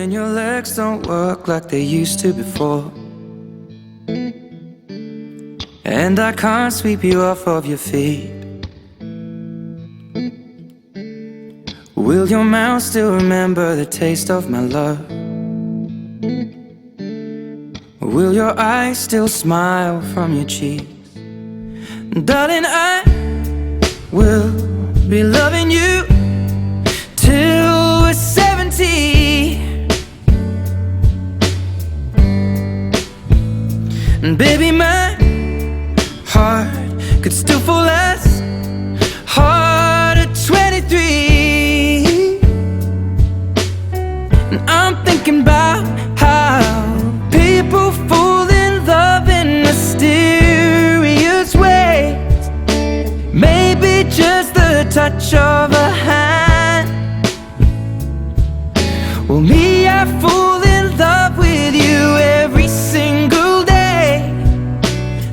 when your legs don't work like they used to before, and I can't sweep you off of your feet. Will your mouth still remember the taste of my love? Will your eyes still smile from your cheeks? Darling, I will be loving you till we're 70. And baby, my heart could still fall as hard at 23. And I'm thinking about how people fall in love in mysterious ways. Maybe just the touch of a hand. Well, me, I fall in love with you every single day,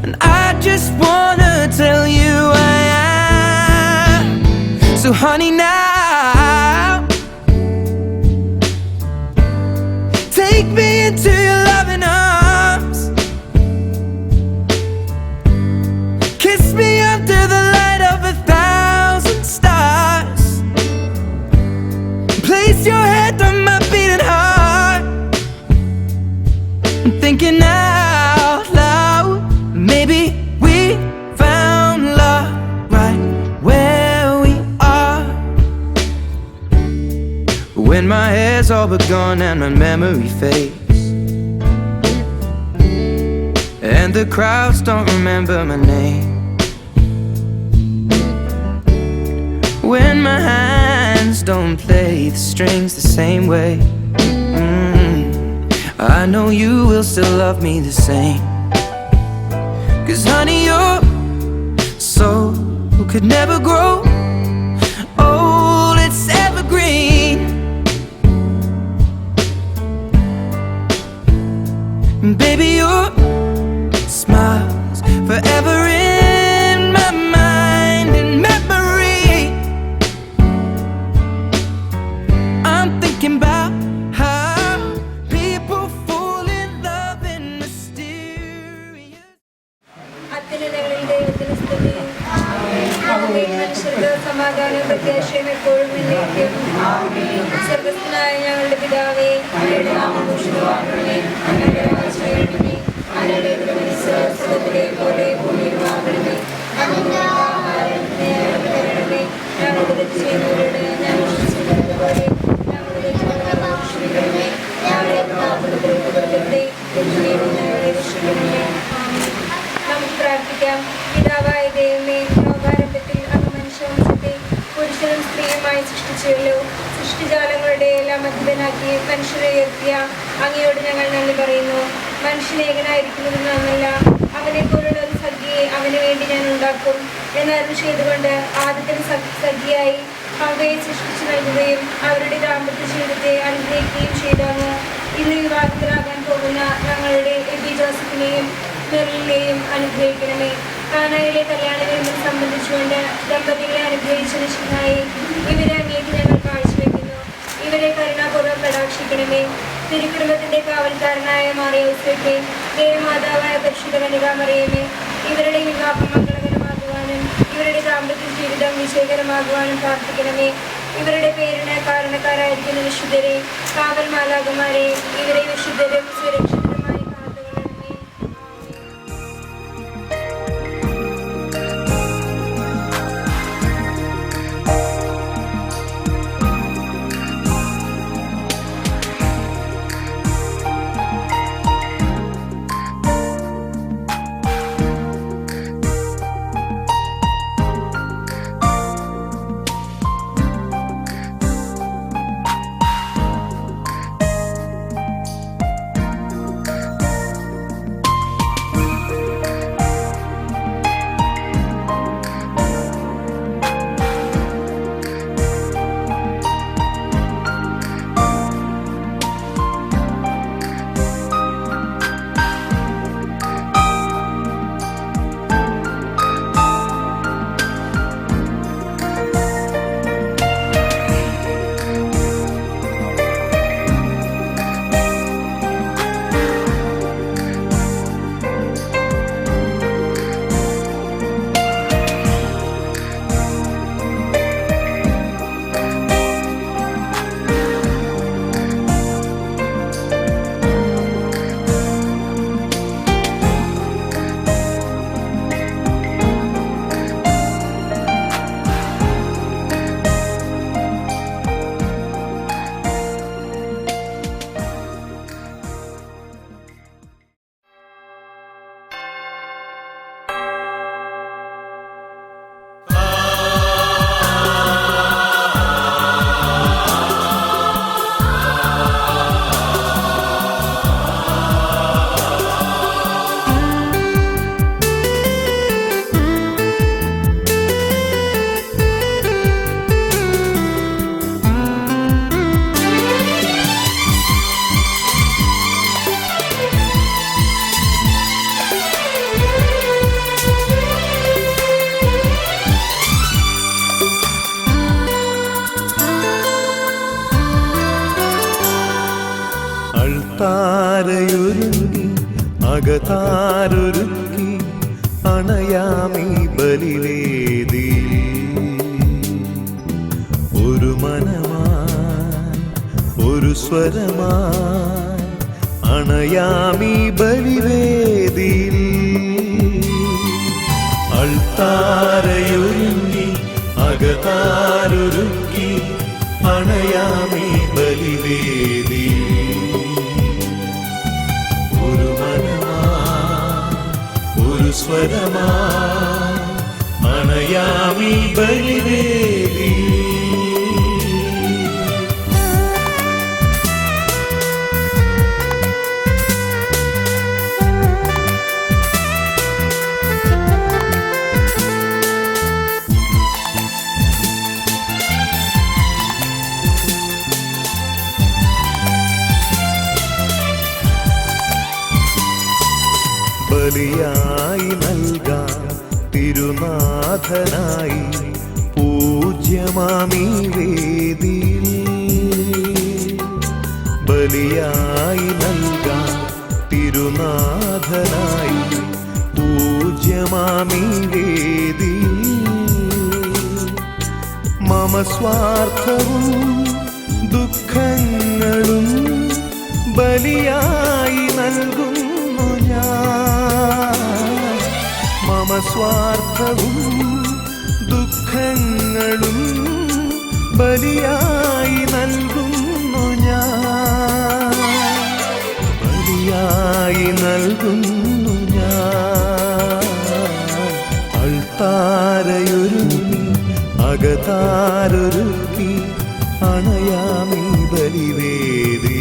and I just wanna tell you I am. So honey, now take me into your loving arms. Kiss me under the light of 1,000 stars. Place your head on my beating heart. I'm thinking out loud, maybe we found love right where we are. When my hair's all but gone and my memory fades, and the crowds don't remember my name, when my hands don't play the strings the same way, I know you will still love me the same. 'Cause honey, your soul could never grow old, it's evergreen. And baby, your smile's forever in my mind and memory. I'm thinking about how people fall in love in mysterious. അത്യുന്നതങ്ങളിൽ ദൈവത്തിന് സ്തുതി. ഭൂമിയിൽ മനുഷ്യർക്ക് സമാധാനം പ്രത്യാശയും എപ്പോഴും എന്നേക്കും. സ്വർഗ്ഗസ്ഥനായ ഞങ്ങളുടെ പിതാവേ, അങ്ങയുടെ നാമം പൂജിതമാകണമേ. അങ്ങയുടെ രാജ്യം വരണമേ. അങ്ങയുടെ തിരുമനസ്സ് സ്വർഗ്ഗത്തിലെ പോലെ ഭൂമിയിലുമാകണമേ. ഞങ്ങൾക്ക് ആഹാരം ഇന്ന് ഞങ്ങൾക്ക് തരണമേ. ഞങ്ങളുടെ തെറ്റ് ചെയ്യുന്നവരോട് ഞങ്ങൾ ക്ഷമിച്ചിരിക്കുന്നതുപോലെ ഞങ്ങളുടെ തെറ്റുകളെ ക്ഷമിക്കണമേ. ഞങ്ങളെ പാപത്തിൽ ഉൾപ്പെടുത്തരുതേ. തിന്മയിൽ നിന്ന് ഞങ്ങളെ രക്ഷിക്കണമേ. നമുക്ക് പ്രാർത്ഥിക്കാം. പിതാവായ ദൈവമേ, ലോകാരംഭത്തിൽ അങ്ങ് മനുഷ്യവംശത്തെ പുരുഷനും സ്ത്രീയുമായി സൃഷ്ടിച്ചുവല്ലോ. സൃഷ്ടിജാലങ്ങളുടെ എല്ലാം അധിപനാക്കി മനുഷ്യരെ ഉയർത്തിയ അങ്ങയോട് ഞങ്ങൾ നന്ദി പറയുന്നു. മനുഷ്യനേകനായിരിക്കുന്നത് നന്നല്ല, അവനെ പോലുള്ള ഒരു സഖിയെ അവന് വേണ്ടി ഞാൻ ഉണ്ടാക്കും എന്നറിവ് ചെയ്തുകൊണ്ട് ആദ്യത്തിന് സഖിയായി അവയെ സൃഷ്ടിച്ചു നൽകുകയും അവരുടെ ദാമ്പത്യ ജീവിതത്തെ അനുഗ്രഹിക്കുകയും ചെയ്താണ്. ഇന്ന് വിവാഹിതരാകാൻ പോകുന്ന ഞങ്ങളുടെ എബി ജോസഫിനെയും മെറിലിനെയും അനുഗ്രഹിക്കണമേ. കാനായിലെ കല്യാണ വിരുന്നിൽ സംബന്ധിച്ചുകൊണ്ട് ദമ്പതികളെ അനുഗ്രഹിച്ച നിശ്ചിതനായി ഇവരെ അങ്ങേക്ക് ഞങ്ങൾ കാഴ്ചവെക്കുന്നു. ഇവരെ കരുണാപൂർവ്വം കടാക്ഷിക്കണമേ. തിരുക്കുടുംബത്തിന്റെ കാവൽക്കാരനായ മാറിയോസേഫേ, ദേവമാതാവായ പരിശുദ്ധ കന്യകാമറിയമേ, ഇവരുടെ വിവാഹം മംഗളകരമാകുവാനും ഇവരുടെ ദാമ്പത്യ ജീവിതം വിജയകരമാകുവാനും പ്രാർത്ഥിക്കണമേ. ഇവരുടെ പേരിന് കാരണക്കാരായിരിക്കുന്ന വിശുദ്ധരെ, കാവൽ മാലാഖമാരെ, ഇവരെ വിശുദ്ധരും സുരക്ഷിതരുമായി കാത്തുകൊള്ളണമേ. അൾത്താരയൊരുങ്ങി അകതാരൊരുക്കി അണയാമീ ബലിവേദി. ഒരു മനമായി ഒരു സ്വരമായി അണയാമീ ബലിവേദിയിൽ. അൾത്താരയൊരുങ്ങി അകതാരൊരുക്കി അണയാമീ ബലിവേദി. ഒരു മനമായി ഒരു സ്വരമായി അണയാമീ ബലിവേദി. ബലിയായി നൽകാൻ തിരുനാഥനായി പൂജ്യമാമീ വേദിയിൽ. ബലിയായി നൽകാൻ തിരുനാഥനായി പൂജ്യമാമീ വേദിയിൽ. മമ സ്വാർത്ഥവും ദുഃഖങ്ങളും ബലിയായി നൽകുന്നു ഞാൻ. മമ സ്വാർത്ഥവും ദുഃഖങ്ങളും ബലിയായി നൽകുന്നു ഞാൻ. ബലിയായി നൽകുന്നു ഞാൻ. അൾത്താരയൊരുങ്ങി അകതാരൊരുക്കി അണയാമീ ബലിവേദി.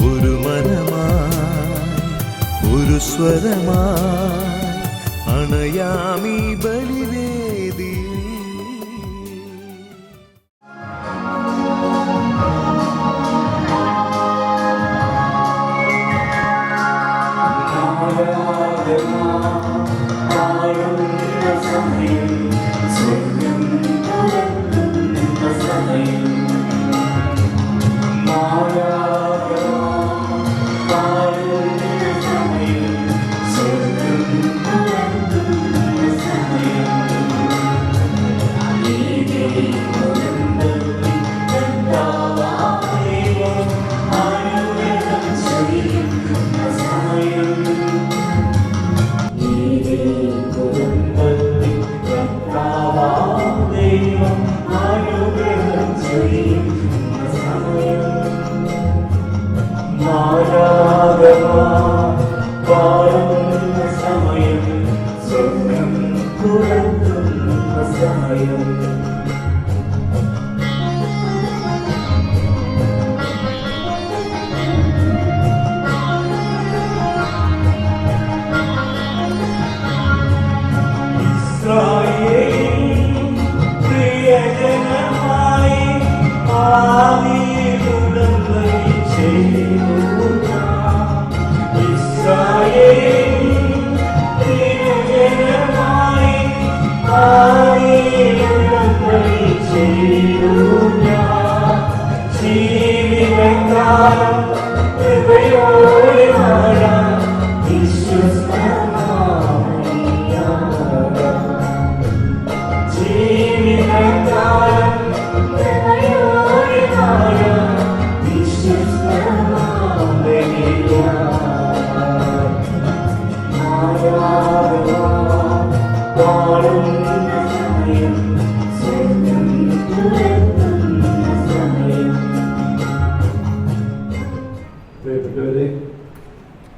ഒരു മനമായി ഒരു സ്വരമായി അണയാമീ ബലിവേദി.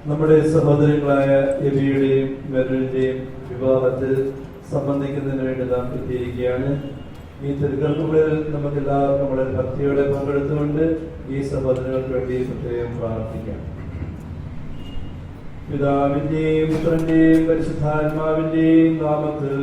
നമ്മുടെ സഹോദരങ്ങളായ എബിയുടെയും മെറിന്റെയും വിവാഹത്തിൽ സംബന്ധിക്കുന്നതിന് വേണ്ടി നാം എത്തിയിരിക്കുകയാണ്. ഈ തിരുക്കർമ്മങ്ങളിൽ നമുക്ക് എല്ലാവർക്കും വളരെ ഭക്തിയോടെ പങ്കെടുത്തുകൊണ്ട് ഈ സഹോദരങ്ങൾക്ക് വേണ്ടി പ്രത്യേകം പ്രാർത്ഥിക്കാം. പിതാവിന്റെയും പുത്രന്റെയും പരിശുദ്ധാത്മാവിന്റെയും നാമത്തിൽ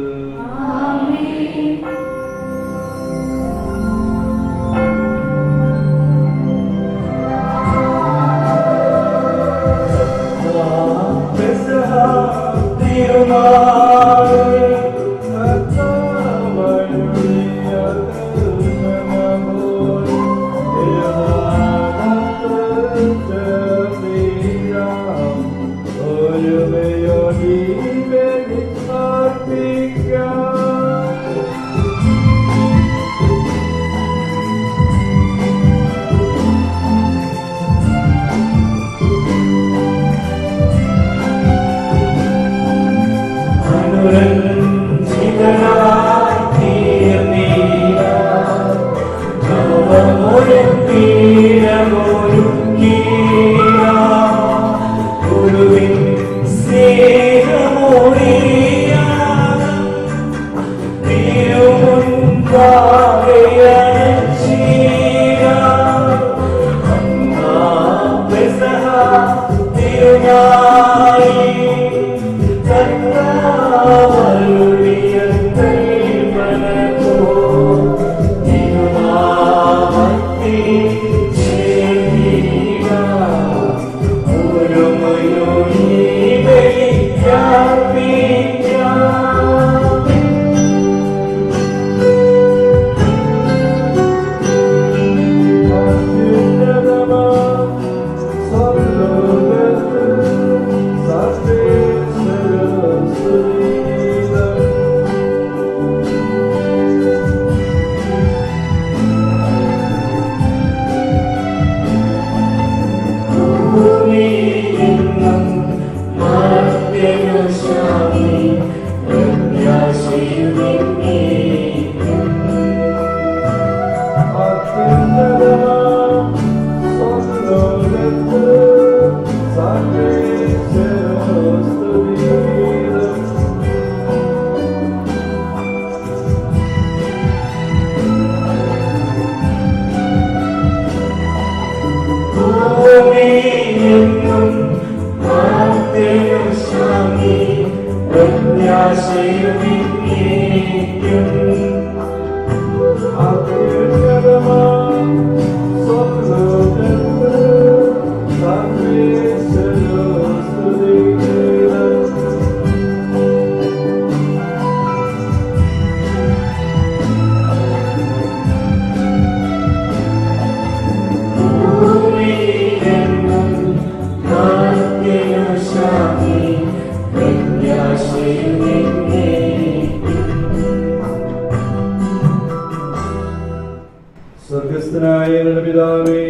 സ്വർഗസ്ഥനായ ഞങ്ങളുടെ പിതാവേ,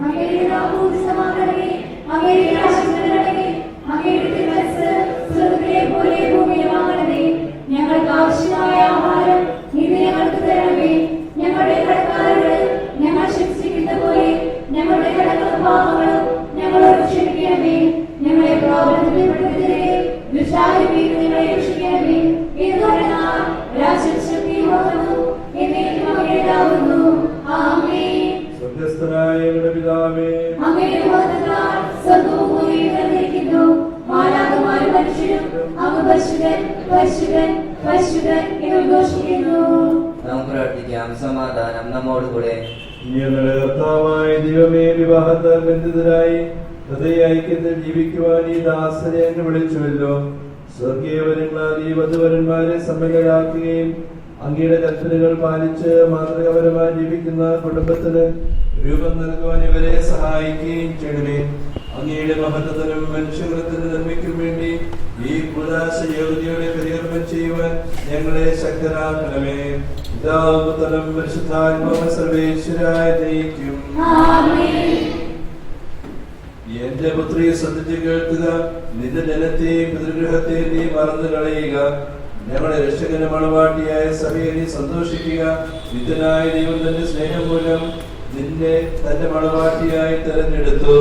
അങ്ങയുടെ നാമം സമാധാനമേ, അങ്ങയുടെ രാജ്യം വരണമേ, അങ്ങയുടെ തിരുമനസ്സ് സ്വർഗ്ഗത്തിലെ പോലെ ഭൂമിയിലുമാകണമേ. ഞങ്ങൾക്ക് ആവശ്യമായ ആഹാരം ഇന്ന് ഞങ്ങൾക്ക് തരണമേ. ഞങ്ങളുടെ കടക്കാരോട് ഞങ്ങൾ ക്ഷമിച്ചിരിക്കുന്ന പോലെ ഞങ്ങളുടെ കടങ്ങളും പാപങ്ങളും ഞങ്ങളോട് ക്ഷമിക്കണമേ. ഞങ്ങളെ പ്രലോഭനത്തിൽ ഉൾപ്പെടുത്തരുതേ, ദുഷ്ടാരൂപിയിൽ നിന്ന് ഞങ്ങളെ രക്ഷിക്കണമേ. എന്തുകൊണ്ടെന്നാൽ രാജ്യവും ശക്തിയും മഹത്വവും എന്നേക്കും അങ്ങയുടേതാകുന്നു. ആമേൻ. സ്വർഗസ്ഥനായ ഞങ്ങളുടെ പിതാവേ, അങ്ങയുടെ മഹത്വത്താൽ സ്വർഗ്ഗവും ഭൂമിയും നിറഞ്ഞിരിക്കുന്നു. മാലാഖമാരും മനുഷ്യരും അങ്ങ് പരിശുദ്ധൻ പരിശുദ്ധൻ പരിശുദ്ധൻ എന്ന് ഉദ്ഘോഷിക്കുന്നു. നാം പ്രാർത്ഥിക്കാം. സമാധാനം നമ്മോടുകൂടെ. ഞങ്ങളുടെ കർത്താവായ ദൈവമേ, വിവാഹത്താൽ ബന്ധിതരായി ഹൃദയ ഐക്യത്തിൽ ജീവിക്കുവാൻ ഈ ദാസനെ അങ്ങ് വിളിച്ചുവല്ലോ. സ്വർഗീയവരങ്ങളാൽ ഈ വധുവരന്മാരെ സമ്മതരാക്കുകയും അങ്ങയുടെ കൽപ്പനകൾ പാലിച്ച് മാതൃകാപരമായി ജീവിക്കുന്ന കുടുംബത്തിന് രൂപം നൽകുവാൻ ഇവരെ സഹായിക്കുകയും ചെയ്യണമേ. അങ്ങയുടെ മഹത്വത്തിനും മനുഷ്യകുലത്തിന്റെ നന്മയ്ക്കും വേണ്ടി ഈ കൂദാശ യോഗ്യതയോടെ പരികർമ്മം ചെയ്യുവാൻ ഞങ്ങളെ ശക്തരാക്കണമേ. പിതാവും പരിശുദ്ധാത്മാവും സർവേശ്വരായ ദൈവം. എന്റെ പുത്രി ശ്രദ്ധിച്ച് കേൾക്കുക. നിന്റെ ജനത്തെയും പിതൃഗ്രഹത്തെയും നീ മറന്നു കളയുക. ഞങ്ങളുടെ രക്ഷകന്റെ മണവാട്ടിയായ സഭയെ നീ സന്തോഷിക്കുക. നിത്യനായ ദൈവം തന്റെ സ്നേഹം മൂലം നിന്നെ തന്റെ മണവാട്ടിയായി തെരഞ്ഞെടുത്തു.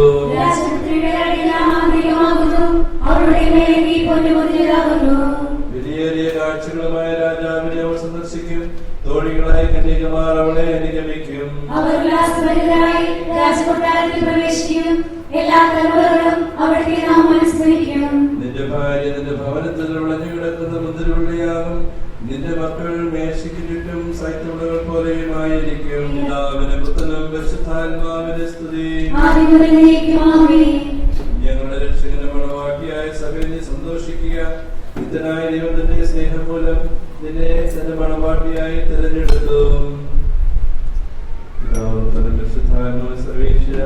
വിലയേറിയ കാഴ്ചകളുമായ രാജാവിനെ അവൾ സന്ദർശിക്കും. തോഴികളായ കന്യകമാർ അവളെ അനുഗമിക്കും. നിന്റെ ഭാര്യ നിന്റെ ഭവനത്തിൽ വിളഞ്ഞു കിടക്കുന്ന മുന്തിരിവള്ളിയാകും. നിന്റെ മക്കൾ മേശയ്ക്ക് ചുറ്റും സൈത്യവിളകൾ പോലെയുമായിരിക്കും. പിതാവിന്റെ പുത്രനും പരിശുദ്ധാത്മാവിന്റെ സ്തുതി. ഞങ്ങളുടെ രക്ഷകന്റെ മണവാട്ടിയായ സഭയെ നീ സന്തോഷിക്കുക. നിത്യനായ ദൈവത്തിന്റെ സ്നേഹം മൂലം നിന്നെ തന്റെ മണവാട്ടിയായി തിരഞ്ഞെടുത്തു. സർവേശ്വര,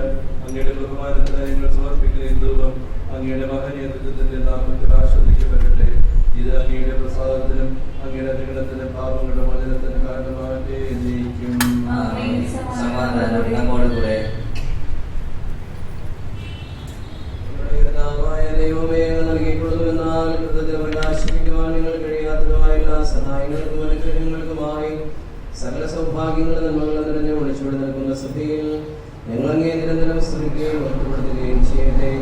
അങ്ങയുടെ ബഹുമാനത്തിനായി ഞങ്ങൾ സമർപ്പിക്കുന്ന ധൂപം അങ്ങയുടെ മഹനീയത്വത്തിന്റെ നാമത്തിൽ ആസ്വദിക്കപ്പെടട്ടെ. ഇത് അങ്ങയുടെ പ്രസാദത്തിനും അങ്ങയുടെ അനുഗ്രഹത്തിനും പാപങ്ങളുടെ മോചനത്തിനും കാരണമാകട്ടെ എന്നേക്കും. സമാധാനം നമ്മോടുകൂടെ. ദൈവമേ, നൽകിക്കൊള്ളുമെന്നാൽ കൃതജ്ഞത പ്രകാശിപ്പിക്കുവാൻ നിങ്ങൾ കഴിയാത്തതുമായ എല്ലാ സഹായങ്ങൾക്കും അനുഗ്രഹങ്ങൾക്കുമായി സകല സൗഭാഗ്യങ്ങളും നന്മകളും നിറഞ്ഞു വിളിച്ചുകൊണ്ട് നിൽക്കുന്ന സഭയിൽ ഞങ്ങൾ അങ്ങേ നിരന്തരം സ്തുതിക്കുകയും ഒറ്റപ്പെടുത്തുകയും ചെയ്യട്ടെ.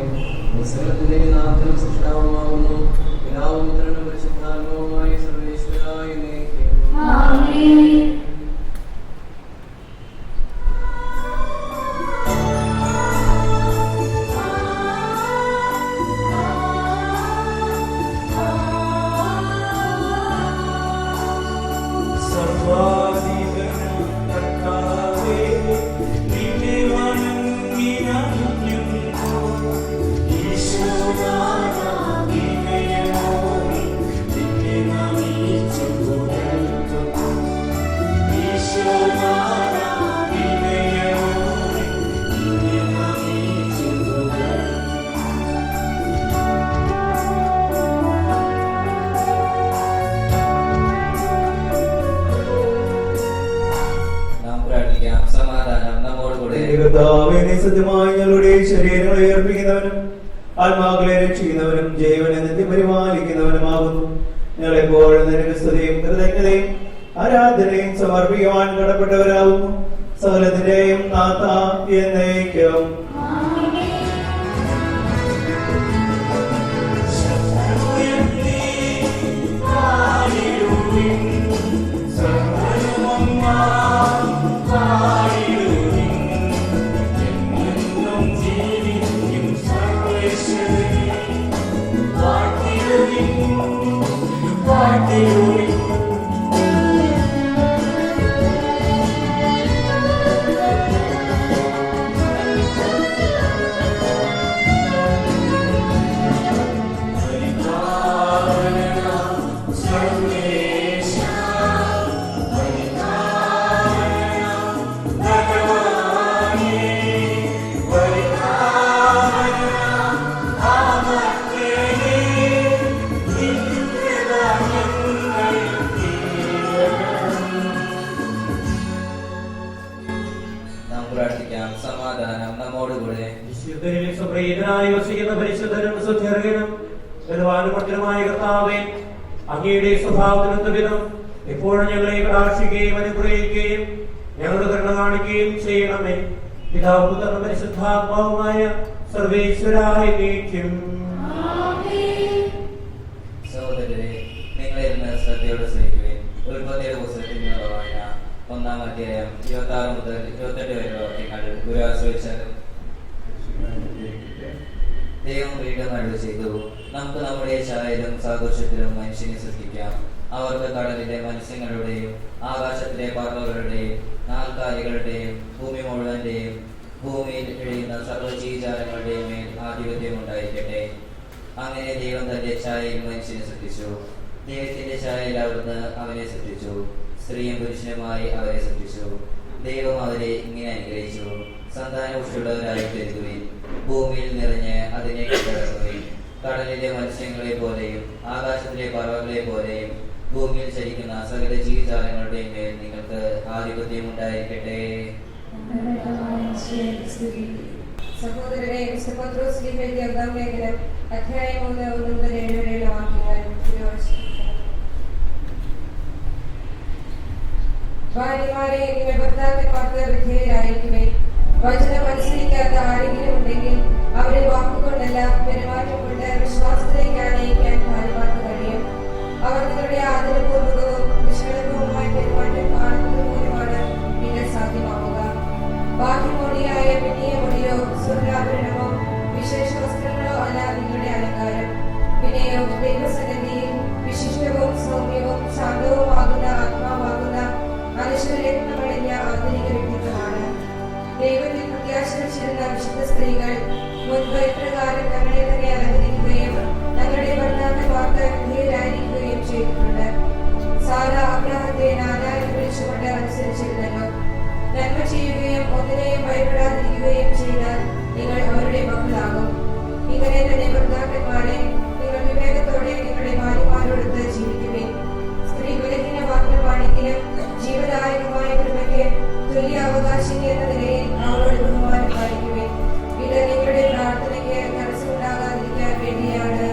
സകലത്തിന്റെ നാഥനും സൃഷ്ടാവുമാകുന്നു. പിതാവും പുത്രനും പരിശുദ്ധാത്മാവുമായ സർവേശ്വരായ എന്നേക്കും. സത്യമായി ഞങ്ങളുടെ ശരീരങ്ങളെ അർപ്പിക്കുന്നവനും ആത്മാക്കളെ രക്ഷിക്കുന്നവനും ജീവനെ നിത്യം പരിപാലിക്കുന്നവനുമാകുന്നു. ഞങ്ങളെപ്പോഴും നിനക്ക് സ്തുതിയും കൃതജ്ഞതയും ആരാധനയും സമർപ്പിക്കുവാൻ കടപ്പെട്ടവരാകുന്നു. സകലത്തിന്റെയും നാഥ എന്നേക്കും. സമാധാനം നമ്മോടുകൂടെ. അങ്ങയുടെ സ്വഭാവത്തിനൊത്ത വിധം എപ്പോഴും ഞങ്ങളെ കടാക്ഷിക്കുകയും അനുഗ്രഹിക്കുകയും ഞങ്ങളുടെ കരുണ കാണിക്കുകയും ചെയ്യണമേ. പിതാവ് പുത്രനും പരിശുദ്ധാത്മാവുമായ സർവേശ്വരായ നീക്കും. സഹോദരരെ, നിങ്ങളിരുന്ന് ശ്രദ്ധയോടെ ശ്രമിക്കുകയും ഉൽപ്പത്തിയുടെ പുസ്തകത്തിൽ നിന്നുള്ള വായന 1-ാം അധ്യായം 26 മുതൽ 28 വരെയുള്ള വാക്യങ്ങൾ ഗുരുവാശ്രയിച്ചാലും ദൈവം വീണ്ടും അരുളി ചെയ്തു, നമുക്ക് നമ്മുടെ ഛായയിലും സാദൃശ്യത്തിലും മനുഷ്യനെ സൃഷ്ടിക്കാം. അവർക്ക് കടലിലെ മത്സ്യങ്ങളുടെയും ആകാശത്തിലെ പറവകളുടെയും നാൽക്കാലികളുടെയും ഭൂമി മുഴുവന്റെയും ഭൂമിയിൽ എഴുതുന്ന സർവ്വജീവജാലങ്ങളുടെയും മേൽ ആധിപത്യം ഉണ്ടായിരിക്കട്ടെ. അങ്ങനെ ദൈവം തന്റെ ഛായയിൽ മനുഷ്യനെ സൃഷ്ടിച്ചു. ദൈവത്തിന്റെ ഛായയിൽ അവിടുന്ന് അവനെ സൃഷ്ടിച്ചു. സ്ത്രീയും പുരുഷനുമായി അവരെ സൃഷ്ടിച്ചു. ദൈവം അവരെ ഇങ്ങനെ അനുഗ്രഹിച്ചു, സന്താനപുഷ്ടിയുള്ളവരായി പെരുകുകയും ഭൂമിയിൽ നിറഞ്ഞ് അതിനെ കീഴടക്കുകയും കടലിലെ മത്സ്യങ്ങളെ പോലെയും ആകാശത്തിലെ പറവകളെ പോലെയും ഭൂമിയിൽ ചലിക്കുന്ന സകല ജീവജാലങ്ങളുടെയും മേൽ നിങ്ങൾക്ക് ആധിപത്യം ഉണ്ടായിരിക്കട്ടെ. സഹോദരരെ, അധ്യായം 1-7 വരെയുള്ള വാക്യങ്ങൾ. ഭാര്യമാരെ, നിങ്ങൾ ഭർത്താക്കന്മാർക്ക് വിധേയരായിരിക്കുമേ. വചനം അനുസരിക്കാത്ത ആരെങ്കിലും ഉണ്ടെങ്കിൽ അവരെ വാക്കുകൊണ്ടല്ല പെരുമാറ്റം കൊണ്ട് വിശ്വാസത്തിലേക്ക് ആനയിക്കാൻ ഭാര്യമാർക്ക് കഴിയും. അവർ നിങ്ങളുടെ ആദരപൂർവകവും നിഷ്കളങ്കവുമായ പെരുമാറ്റം കാണുന്നത് മൂലമാണ് ഇത് സാധ്യമാവുക. ബാഹ്യമൊഴിയായ പിന്നിയ മൊഴിയോ സ്വർണ്ണാഭരണമോ വിശേഷ വസ്ത്രങ്ങളോ അല്ല നിങ്ങളുടെ അലങ്കാരം. പിന്നെയോ ദൈവസന്നിധിയിൽ വിശിഷ്ടവും സൗമ്യവും ശാന്തവുമാകുന്ന ആത്മാവാകുന്ന അനുശോചനമണിഞ്ഞ ആന്തരിക വ്യക്തിത്വമാണ്. ദൈവത്തിൽ പ്രത്യാശ വെച്ചിരുന്ന വിശുദ്ധ സ്ത്രീകൾ മുൻപ് ഇപ്രകാരം തങ്ങളെ തന്നെ അലങ്കരിക്കുകയും തങ്ങളുടെ ഭർത്താക്കന്മാർക്ക് വിധേയരായിരിക്കുകയും ചെയ്തിട്ടുണ്ട്. സാറ അബ്രഹത്തെ നാദാരം വിളിച്ചുകൊണ്ട് അനുസരിച്ചിരുന്നല്ലോ. നന്മ ചെയ്യുകയും ഒന്നിനെയും ഭയപ്പെടാതിരിക്കുകയും ചെയ്താൽ നിങ്ങൾ അവരുടെ മക്കളാകും. ഇങ്ങനെ തന്നെ ഭർത്താക്കന്മാരെ, നിങ്ങൾ വിവേകത്തോടെ നിങ്ങളുടെ ഭാര്യമാരോടൊത്ത് ജീവിക്കുവിൻ. സ്ത്രീ ബലഹീന മാത്രമാണെങ്കിലും ജീവദായകമായ കൃപയ്ക്ക് തുല്യ അവകാശിക്ക് എന്ന നിലയിൽ അവരോട് ബഹുമാനം കാണിക്കുവിൻ. ഇത് നിങ്ങളുടെ പ്രാർത്ഥനയ്ക്ക് തടസ്സമുണ്ടാകാതിരിക്കാൻ വേണ്ടിയാണ്.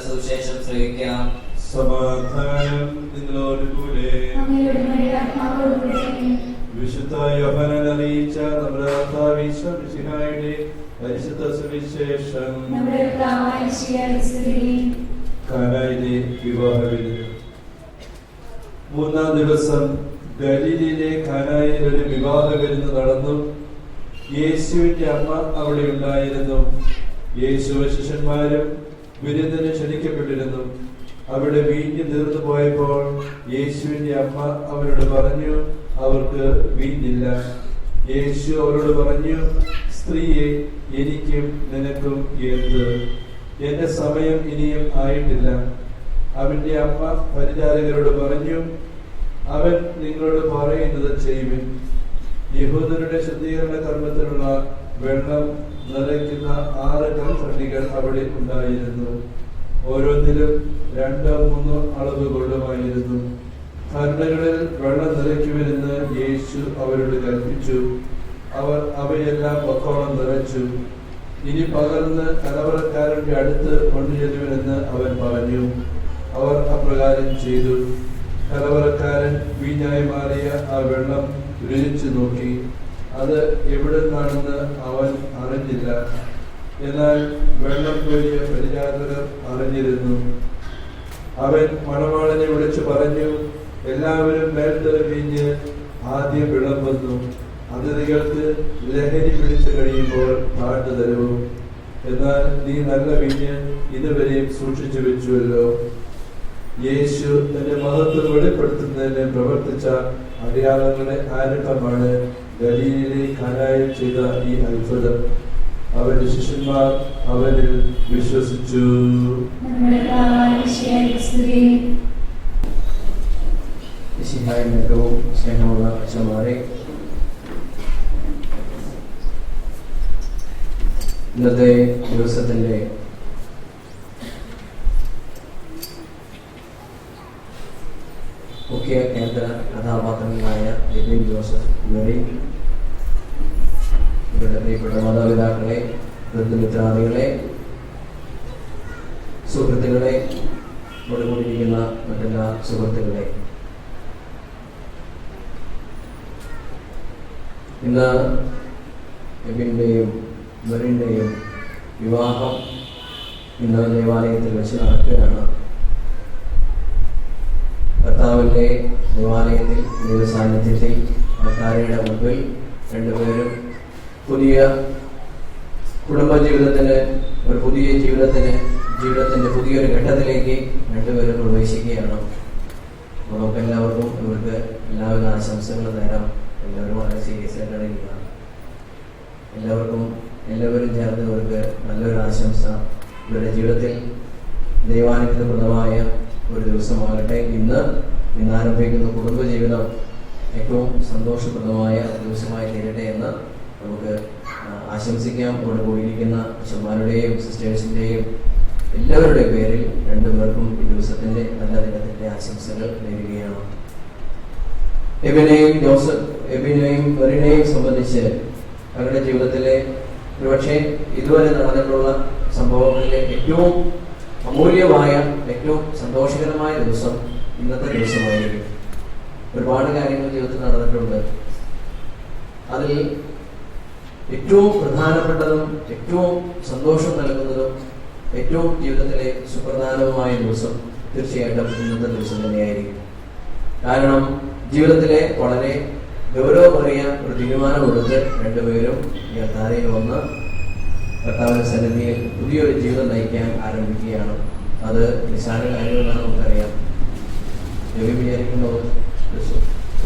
സുവിശേഷം ശ്രവിക്കാം. സമാധാനം നിങ്ങളോടുകൂടെ. വിശുദ്ധ യോഹന്നാൻ അറിയിച്ച നമ്മുടെ കർത്താവ് ഈശോ മിശിഹായുടെ പരിശുദ്ധ സുവിശേഷം നമ്മുടെ കർത്താവായ മിശിഹായുടെ സ്തുതി. കാനായിലെ വിവാഹവിരുന്ന്. 3-ാം ദിവസം ഗലീലയിലെ കാനായിൽ ഒരു വിവാഹ വിരുന്ന് നടന്നു. യേശുവിന്റെ അമ്മ അവിടെ ഉണ്ടായിരുന്നു. യേശു ശിഷ്യന്മാരും വിരുന്നിന് ക്ഷണിക്കപ്പെട്ടിരുന്നു. അവിടെ വീഞ്ഞ് തീർന്നു പോയപ്പോൾ യേശുവിന്റെ അമ്മ അവരോട് പറഞ്ഞു, അവർക്ക് വീഞ്ഞില്ല. യേശു അവരോട് പറഞ്ഞു, സ്ത്രീയെ, എനിക്കും നിനക്കും എന്ത്? എന്റെ സമയം ഇനിയും ആയിട്ടില്ല. അവന്റെ അമ്മ പരിചാരകരോട് പറഞ്ഞു, അവൻ നിങ്ങളോട് പറയുന്നത് ചെയ്യുവിൻ. യഹൂദരുടെ ശുദ്ധീകരണ കർമ്മത്തിനുള്ള വെള്ളം നിറയ്ക്കുന്ന 6 കൽഭരണികൾ അവിടെ ഉണ്ടായിരുന്നു. ഓരോന്നിലും 2-3 അളവ് കൊള്ളുമായിരുന്നു. ഭരണികളിൽ വെള്ളം നിറയ്ക്കുമെന്ന് യേശു അവരോട് കൽപ്പിച്ചു. അവർ അവയെല്ലാം പക്കോളം നിറച്ചു. ഇനി പകർന്ന് കലവറക്കാരന്റെ അടുത്ത് കൊണ്ടുചെല്ലുമെന്ന് അവൻ പറഞ്ഞു. അവർ അപ്രകാരം ചെയ്തു. കലവറക്കാരൻ വീഞ്ഞായി മാറിയ ആ വെള്ളം രുചിച്ചു നോക്കി. അത് എവിടെ നിന്നാണെന്ന് അവൻ അറിഞ്ഞില്ല. എന്നാൽ വെള്ളം കോരിയ പരിചാരകർ അറിഞ്ഞിരുന്നു. അവൻ മണവാളനെ വിളിച്ചു പറഞ്ഞു, എല്ലാവരും മേൽത്തര വീഞ്ഞ് ആദ്യം വിളമ്പുന്നു. അതിഥികൾക്ക് ലഹരി പിടിച്ചു കഴിയുമ്പോൾ പാട്ട് തരൂ. എന്നാൽ നീ നല്ല വീഞ്ഞ് ഇതുവരെയും സൂക്ഷിച്ചു വെച്ചുവല്ലോ. യേശു തന്റെ മഹത്വം വെളിപ്പെടുത്തുന്നതിന് പ്രവർത്തിച്ച അടയാളങ്ങളുടെ ആരംഭമാണ് ഗലീലയിലെ കാനായിൽ ചെയ്ത ഈ അത്ഭുതം. അവന്റെ ശിഷ്യന്മാർ അവനിൽ വിശ്വസിച്ചു. നമ്മുടെ കർത്താവായ മിശിഹായുടെ സ്തുതി. മിശിഹായിൽ ഏറ്റവും സ്നേഹമുള്ള അച്ഛന്മാരെ, ഇന്നത്തെ ദിവസത്തിന്റെ മുഖ്യ കേന്ദ്ര കഥാപാത്രങ്ങളായ എബിൻ ജോസഫ് മേരി, ഇവരുടെ പ്രിയപ്പെട്ട മാതാപിതാക്കളെ, ബന്ധുമിത്രാദികളെ, സുഹൃത്തുക്കളെ, ഇവിടെ കൂടിയിരിക്കുന്ന മറ്റെല്ലാ സുഹൃത്തുക്കളെ, ഇന്ന് എബിൻ്റെയും മെറിൻ്റെയും വിവാഹം ഇന്ന് ദേവാലയത്തിൽ വെച്ച് നടക്കുകയാണ്. കർത്താവിൻ്റെ ദേവാലയത്തിൽ ദൈവ സാന്നിധ്യത്തിൽ ആൾക്കാരുടെ മുമ്പിൽ രണ്ടുപേരും പുതിയ കുടുംബജീവിതത്തിന്, ഒരു പുതിയ ജീവിതത്തിൻ്റെ പുതിയൊരു ഘട്ടത്തിലേക്ക് രണ്ടുപേരും പ്രവേശിക്കുകയാണ്. നമുക്കെല്ലാവർക്കും ഇവർക്ക് എല്ലാവിധ ആശംസകളും നേരാം. എല്ലാവരും വളരെ സീരിയസ് ആയിട്ടാണ് ഇരിക്കുന്നത്. എല്ലാവരും ചേർന്ന് ഇവർക്ക് നല്ലൊരു ആശംസ. ഇവരുടെ ജീവിതത്തിൽ ദൈവാനുഗ്രഹപ്രദമായ ഒരു ദിവസമാകട്ടെ. ഇന്ന് ആരംഭിക്കുന്ന കുടുംബജീവിതം ഏറ്റവും സന്തോഷപ്രദമായ ദിവസമായി തീരട്ടെ എന്ന് നമുക്ക് ആശംസിക്കാം. ഇവിടെ കൂടിയിരിക്കുന്ന അച്ഛന്മാരുടെയും സിസ്റ്റേഴ്സിൻ്റെയും എല്ലാവരുടെയും പേരിൽ രണ്ടുപേർക്കും ഈ ദിവസത്തിൻ്റെ നല്ല ദിനത്തിൻ്റെ ആശംസകൾ നേരുകയാണ്. എബിനെയും മെറിനെയും സംബന്ധിച്ച് അവരുടെ ജീവിതത്തിലെ ഒരുപക്ഷെ ഇതുവരെ നടന്നിട്ടുള്ള സംഭവങ്ങളിലെ ഏറ്റവും അമൂല്യമായ, ഏറ്റവും സന്തോഷകരമായ ദിവസം ഇന്നത്തെ ദിവസമായിരിക്കും. ഒരുപാട് കാര്യങ്ങൾ ജീവിതത്തിൽ നടന്നിട്ടുണ്ട്. അതിൽ ഏറ്റവും പ്രധാനപ്പെട്ടതും ഏറ്റവും സന്തോഷം നൽകുന്നതും ഏറ്റവും ജീവിതത്തിലെ സുപ്രധാനവുമായ ദിവസം തീർച്ചയായിട്ടും ഇന്നത്തെ ദിവസം തന്നെയായിരിക്കും. കാരണം ജീവിതത്തിലെ വളരെ ഗൗരവമേറിയ ഒരു തീരുമാനമെടുത്ത് രണ്ടുപേരും ഈ അത്താരയിൽ വന്ന് കർത്താവിന്റെ സന്നിധിയിൽ പുതിയൊരു ജീവിതം നയിക്കാൻ ആരംഭിക്കുകയാണ്. അത് നിസ്സാര കാര്യങ്ങളാണ് നമുക്കറിയാം. ജോലി വിചാരിക്കുന്നത്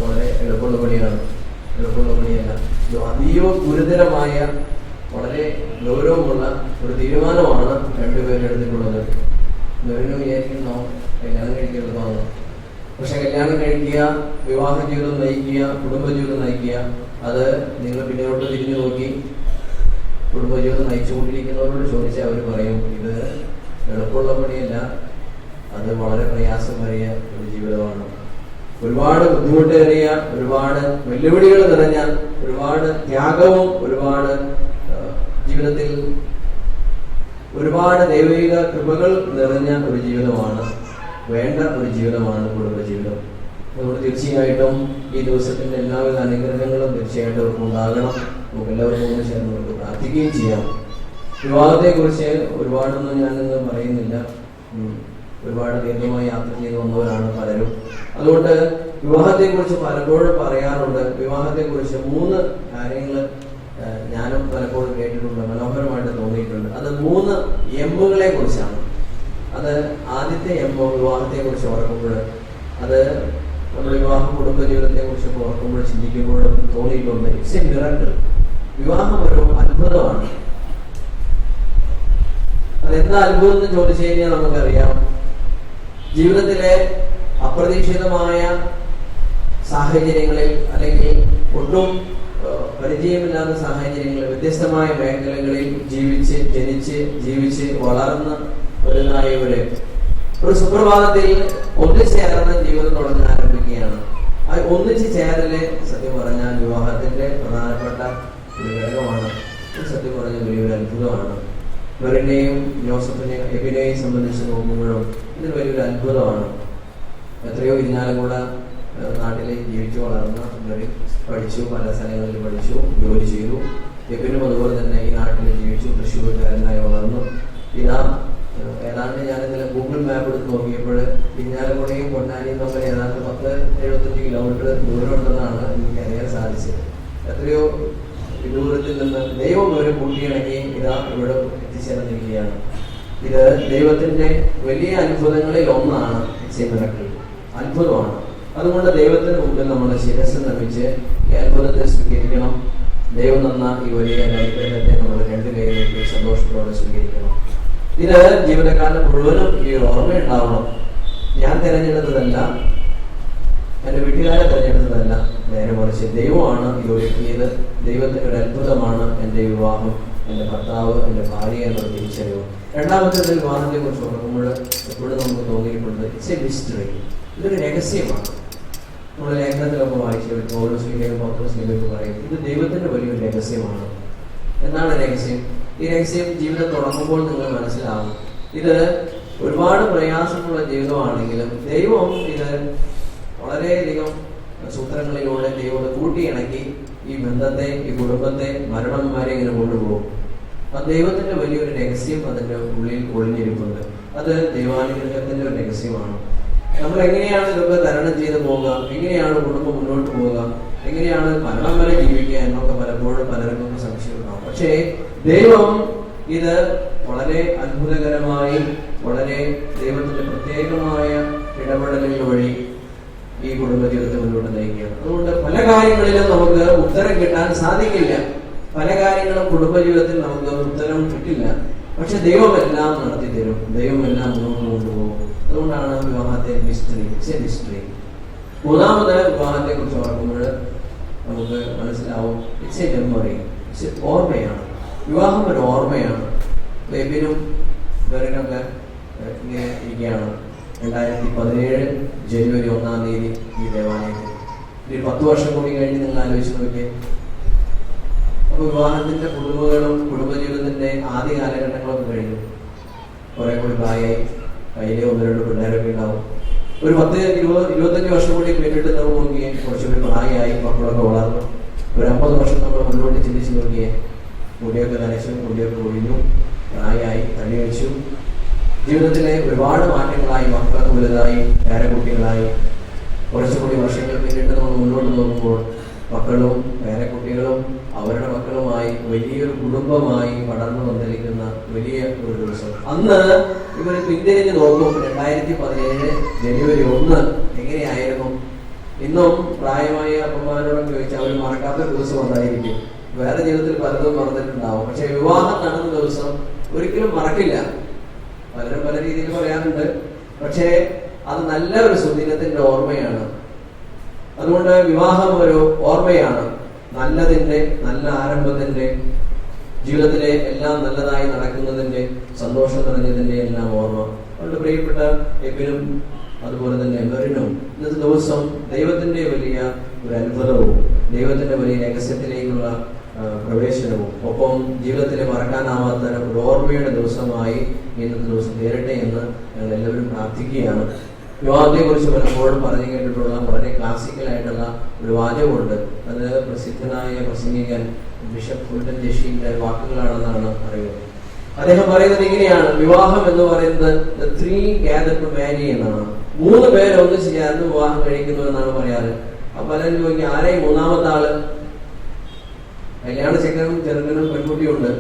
വളരെ എളുപ്പമുള്ള പണിയല്ല. അതീവ ഗുരുതരമായ, വളരെ ഗൗരവമുള്ള ഒരു തീരുമാനമാണ് രണ്ടുപേരും എടുത്തിട്ടുള്ളത്. ഗൗരവം വിചാരിക്കുന്നോ കല്യാണം കഴിക്കുന്നതാണ്. പക്ഷെ കല്യാണം കഴിക്കുക, വിവാഹ ജീവിതം നയിക്കുക, കുടുംബജീവിതം നയിക്കുക, അത് നിങ്ങൾ പിന്നോട്ട് തിരിഞ്ഞു നോക്കി കുടുംബജീവിതം നയിച്ചുകൊണ്ടിരിക്കുന്നവരോട് ചോദിച്ചാൽ അവർ പറയും ഇത് എളുപ്പമുള്ള പണിയല്ല, അത് വളരെ പ്രയാസമേറിയ ഒരു ജീവിതമാണ്. ഒരുപാട് ബുദ്ധിമുട്ടേറിയ, ഒരുപാട് വെല്ലുവിളികൾ നിറഞ്ഞ, ഒരുപാട് ത്യാഗവും, ഒരുപാട് ജീവിതത്തിൽ ഒരുപാട് ദൈവിക കൃപകൾ നിറഞ്ഞ ഒരു ജീവിതമാണ്, വേണ്ട ഒരു ജീവിതമാണ് കുടുംബജീവിതം. അതുകൊണ്ട് തീർച്ചയായിട്ടും ഈ ദിവസത്തിന്റെ എല്ലാവിധ അനുഗ്രഹങ്ങളും തീർച്ചയായിട്ടും ഉണ്ടാകണം. നമുക്ക് എല്ലാവർക്കും ഒന്ന് ചേർന്ന് നമുക്ക് പ്രാർത്ഥിക്കുകയും ചെയ്യാം. വിവാഹത്തെക്കുറിച്ച് ഒരുപാടൊന്നും ഞാനിന്ന് പറയുന്നില്ല. ഒരുപാട് ദീർഘമായി യാത്ര ചെയ്ത് വന്നവരാണ് പലരും. അതുകൊണ്ട് വിവാഹത്തെക്കുറിച്ച് പലപ്പോഴും പറയാറുണ്ട്. വിവാഹത്തെക്കുറിച്ച് 3 കാര്യങ്ങൾ ഞാനും പലപ്പോഴും കേട്ടിട്ടുണ്ട്, മനോഹരമായിട്ട് തോന്നിയിട്ടുണ്ട്. അത് 3 എമ്പുകളെ കുറിച്ചാണ്. അത് ആദ്യത്തെ എമ്പ് വിവാഹത്തെക്കുറിച്ച് ഓർക്കുമ്പോൾ, അത് നമ്മുടെ വിവാഹ കുടുംബജീവിതത്തെ കുറിച്ചൊക്കെ ഓർക്കുമ്പോൾ ചിന്തിക്കുമ്പോഴും തോന്നിയിട്ടുണ്ട്, ഇറ്റ്സ് എ മിറക്കിൾ. വിവാഹം ഒരു അത്ഭുതമാണ്. അതെന്താ അത്ഭുതം എന്ന് ചോദിച്ചു കഴിഞ്ഞാൽ നമുക്കറിയാം, ജീവിതത്തിലെ അപ്രതീക്ഷിതമായ സാഹചര്യങ്ങളിൽ അല്ലെങ്കിൽ ഒട്ടും പരിചയമില്ലാത്ത സാഹചര്യങ്ങളിൽ വ്യത്യസ്തമായ മേഖലകളിൽ ജീവിച്ച് വളർന്ന് വരുന്നവര് ഒരു സുപ്രഭാതത്തിൽ ഒന്നിച്ചേർന്ന് ജീവിതം തുടങ്ങാൻ ആരംഭിക്കുകയാണ്. ആ ഒന്നിച്ച് ചേരല് സത്യം പറഞ്ഞാൽ വിവാഹത്തിന്റെ പ്രധാനപ്പെട്ട ഒരു ഘടകമാണ്. സത്യം പറഞ്ഞ വലിയൊരു അത്ഭുതമാണ്. മെറിനെയും ജോസഫിനെയും എബിനെയും സംബന്ധിച്ച് നോക്കുമ്പോഴും ഇത് വലിയൊരു അത്ഭുതമാണ്. എത്രയോ ഇരിഞ്ഞാലക്കുട നാട്ടിൽ ജീവിച്ചു വളർന്ന മെറിൻ പഠിച്ചു, പല സ്ഥലങ്ങളിൽ പഠിച്ചു, ജോലി ചെയ്തു. എബിനും അതുപോലെ തന്നെ ഈ നാട്ടിൽ ജീവിച്ചു, തൃശ്ശൂർക്കാരനായി വളർന്നു. ഇതാ ഏതാണ്ട് ഞാനിന്നലെ ഗൂഗിൾ മാപ്പ് എടുത്ത് നോക്കിയപ്പോൾ ഇരിഞ്ഞാലക്കുടയും പൊന്നാനിയും തമ്മിൽ ഏതാണ്ട് 10-75 കിലോമീറ്റർ ദൂരമുണ്ടെന്നാണ് എനിക്ക് അറിയാൻ സാധിച്ചത്. എത്രയോ വിദൂരത്തിൽ നിന്ന് ദൈവം ഒരു കൂട്ടിയിണക്കി ഇതാ ഇവിടെ എത്തിച്ചേർന്നിരിക്കുകയാണ്. ഇത് ദൈവത്തിന്റെ വലിയ അത്ഭുതങ്ങളിൽ ഒന്നാണ്. അത്ഭുതമാണ്. അതുകൊണ്ട് ദൈവത്തിന് മുമ്പിൽ നമ്മൾ ശിരസ് നമിച്ച് ഈ അത്ഭുതത്തെ സ്വീകരിക്കണം. ദൈവം തന്ന ഈ വലിയ അനുഗ്രഹത്തെ നമ്മൾ 2 കൈയിലേക്ക് സന്തോഷത്തോടെ സ്വീകരിക്കണം. ഇത് ജീവിതകാലം മുഴുവനും ഈ ഓർമ്മയുണ്ടാവണം. ഞാൻ തിരഞ്ഞെടുത്തതല്ല, എൻ്റെ വീട്ടുകാരെ തിരഞ്ഞെടുത്തതല്ല, നേരെ മറിച്ച് ദൈവമാണ് ഇത് ഒരുക്കിയത്. ദൈവത്തിൻ്റെ ഒരു അത്ഭുതമാണ് എൻ്റെ വിവാഹം, എൻ്റെ ഭർത്താവ്, എൻ്റെ ഭാര്യ എന്നുള്ള തിരിച്ചറിവ്. രണ്ടാമത്തെ വിവാഹത്തെ കുറിച്ച് ഓർക്കുമ്പോൾ എപ്പോഴും നമുക്ക് തോന്നിയിട്ടുണ്ട്, ഇറ്റ്സ് എ മിസ്റ്ററി. ഇതൊരു രഹസ്യമാണ്. നമ്മൾ ലേഖനത്തിലൊക്കെ വായിച്ചു പൗലോസ്ലീഹയൊക്കെ പറയും, ഇത് ദൈവത്തിന്റെ വലിയൊരു രഹസ്യമാണ്. എന്താണ് രഹസ്യം? ഈ രഹസ്യം ജീവിതം തുടങ്ങുമ്പോൾ നിങ്ങൾ മനസ്സിലാവും. ഇത് ഒരുപാട് പ്രയാസമുള്ള ജീവിതമാണെങ്കിലും ദൈവം ഇത് വളരെയധികം സൂത്രങ്ങളിലൂടെ ദൈവം കൂട്ടിയിണക്കി ഈ ബന്ധത്തെ, ഈ കുടുംബത്തെ, മരണം വരെ ഇങ്ങനെ കൊണ്ടുപോകും. ആ ദൈവത്തിന്റെ വലിയൊരു രഹസ്യം അതിന്റെ ഉള്ളിൽ ഒളിഞ്ഞിരിപ്പുണ്ട്. അത് ദൈവാനുഗ്രഹത്തിന്റെ ഒരു രഹസ്യമാണ്. നമ്മൾ എങ്ങനെയാണ് ഇതൊക്കെ തരണം ചെയ്ത് പോവുക, എങ്ങനെയാണ് കുടുംബം മുന്നോട്ട് പോവുക, എങ്ങനെയാണ് മരണം വരെ ജീവിക്കുക എന്നൊക്കെ പലപ്പോഴും പലർക്കും സംശയമുണ്ടാവും. പക്ഷേ ദൈവം ഇത് വളരെ അത്ഭുതകരമായി, വളരെ ദൈവത്തിന്റെ പ്രത്യേകമായ ഇടപെടലുകൾ വഴി ഈ കുടുംബജീവിതത്തെ മുന്നോട്ട് നയിക്കുകയാണ്. അതുകൊണ്ട് പല കാര്യങ്ങളിലും നമുക്ക് ഉത്തരം കിട്ടാൻ സാധിക്കില്ല. പല കാര്യങ്ങളും കുടുംബജീവിതത്തിൽ നമുക്ക് ഉത്തരം കിട്ടില്ല. പക്ഷെ ദൈവം എല്ലാം നടത്തി തരും, ദൈവം എല്ലാം മുന്നോട്ട് കൊണ്ടുപോകും. അതുകൊണ്ടാണ് വിവാഹത്തെ മിസ്റ്ററി, ഇറ്റ്സ് എ മിസ്റ്ററി. മൂന്നാമത് വിവാഹത്തെ കുറിച്ച് ഓർക്കുമ്പോൾ നമുക്ക് മനസ്സിലാവും, ഇറ്റ്സ് എ മെമ്മറി, ഇറ്റ്സ് ഓർമ്മയാണ്. വിവാഹം ഒരു ഓർമ്മയാണ്. ബേബിനും വെറിനൊക്കെ ഇങ്ങനെ ഇരിക്കുകയാണ്. 2017 ജനുവരി 1-ാം തീയതി ഈ ദേവാലയത്തിൽ. ഒരു 10 വർഷം കൂടി കഴിഞ്ഞ് നിങ്ങൾ ആലോചിച്ച് നോക്കിയേ. അപ്പൊ വിവാഹത്തിന്റെ കുടുംബങ്ങളും കുടുംബജീവിതത്തിന്റെ ആദ്യ കാലഘട്ടങ്ങളൊക്കെ കഴിഞ്ഞു. കുറെ കൂടി പ്രായമായി, കയ്യിലെ 1-2 പിള്ളേരൊക്കെ ഉണ്ടാവും. ഒരു 10-25 വർഷം കൂടി പിന്നിട്ട് നമ്മൾ നോക്കിയേ, കുറച്ചുകൂടി പ്രായമായി, മക്കളൊക്കെ വളർന്നു. ഒരു 50 വർഷം നമ്മൾ മുന്നോട്ട് ചിന്തിച്ച് നോക്കിയേ, മുടിയൊക്കെ നനച്ചു, മുടിയൊക്കെ ഒഴിഞ്ഞു, പ്രായമായി, തള്ളി വെച്ചു. ജീവിതത്തിലെ ഒരുപാട് മാറ്റങ്ങളായി, മക്കളൊക്കെ വലുതായി, പേരക്കുട്ടികളായി. കുറച്ചുകൂടി വർഷങ്ങൾ പിന്നിട്ട് നമ്മൾ മുന്നോട്ട് നോക്കുമ്പോൾ മക്കളും പേരക്കുട്ടികളും അവരുടെ മക്കളുമായി വലിയൊരു കുടുംബമായി പടർന്നു വന്നിരിക്കുന്ന വലിയ ഒരു ദിവസം. അന്ന് ഇവർ പിന്തിരിഞ്ഞ് നോക്കും, 2017 ജനുവരി 1 എങ്ങനെയായിരുന്നു. ഇന്നും പ്രായമായ അപ്പന്മാരോടൊക്കെ ചോദിച്ചാൽ അവർ മറക്കാത്ത ദിവസം വന്നായിരിക്കും. വേറെ ജീവിതത്തിൽ പലതും മറന്നിട്ടുണ്ടാവും. പക്ഷെ വിവാഹം നടന്ന ദിവസം ഒരിക്കലും മറക്കില്ല. പലരും പല രീതിയിൽ പറയാറുണ്ട്. പക്ഷേ അത് നല്ല ഒരു സുദിനത്തിന്റെ ഓർമ്മയാണ്. അതുകൊണ്ട് വിവാഹം ഒരു ഓർമ്മയാണ്. നല്ലതിന്റെ, നല്ല ആരംഭത്തിന്റെ, ജീവിതത്തിലെ എല്ലാം നല്ലതായി നടക്കുന്നതിന്റെ, സന്തോഷം നിറഞ്ഞതിന്റെ എല്ലാം ഓർമ്മ. അതുകൊണ്ട് പ്രിയപ്പെട്ട എബിനും അതുപോലെ തന്നെ മെറിനും ഇന്നത്തെ ദിവസം ദൈവത്തിന്റെ വലിയ ഒരു അത്ഭുതവും ദൈവത്തിന്റെ വലിയ രഹസ്യത്തിലേക്കുള്ള പ്രവേശനവും ഒപ്പം ജീവിതത്തിലെ മറക്കാനാവാത്ത ഒരു ഓർമ്മയുടെ ദിവസമായി ഇന്നത്തെ ദിവസം തീരട്ടെ എന്ന് ഞങ്ങൾ എല്ലാവരും പ്രാർത്ഥിക്കുകയാണ്. വിവാഹത്തെക്കുറിച്ച് പലപ്പോഴും പറഞ്ഞു കേട്ടിട്ടുള്ള വളരെ ക്ലാസിക്കലായിട്ടുള്ള ഒരു വാചകമുണ്ട്. അത് പ്രസിദ്ധനായ പ്രസംഗികൻ ബിഷപ്പ് ഫുൾട്ടൻ ജെഷീന്റെ വാക്കുകളാണെന്നാണ് അറിയുന്നത്. അദ്ദേഹം പറയുന്നത് ഇങ്ങനെയാണ്: വിവാഹം എന്ന് പറയുന്നത് the three gather to marry എന്നാണ്. 3 പേര് ഒന്നിച്ച് ചേർന്ന് വിവാഹം കഴിക്കുന്നു എന്നാണ് പറയാറ്. അപ്പൊ പലരും ചോദിക്കും, ആരെയും മൂന്നാമത്തെ ആള്? കല്യാണ ചെറുക്കനും പെൺകുട്ടിയും ഉണ്ട്.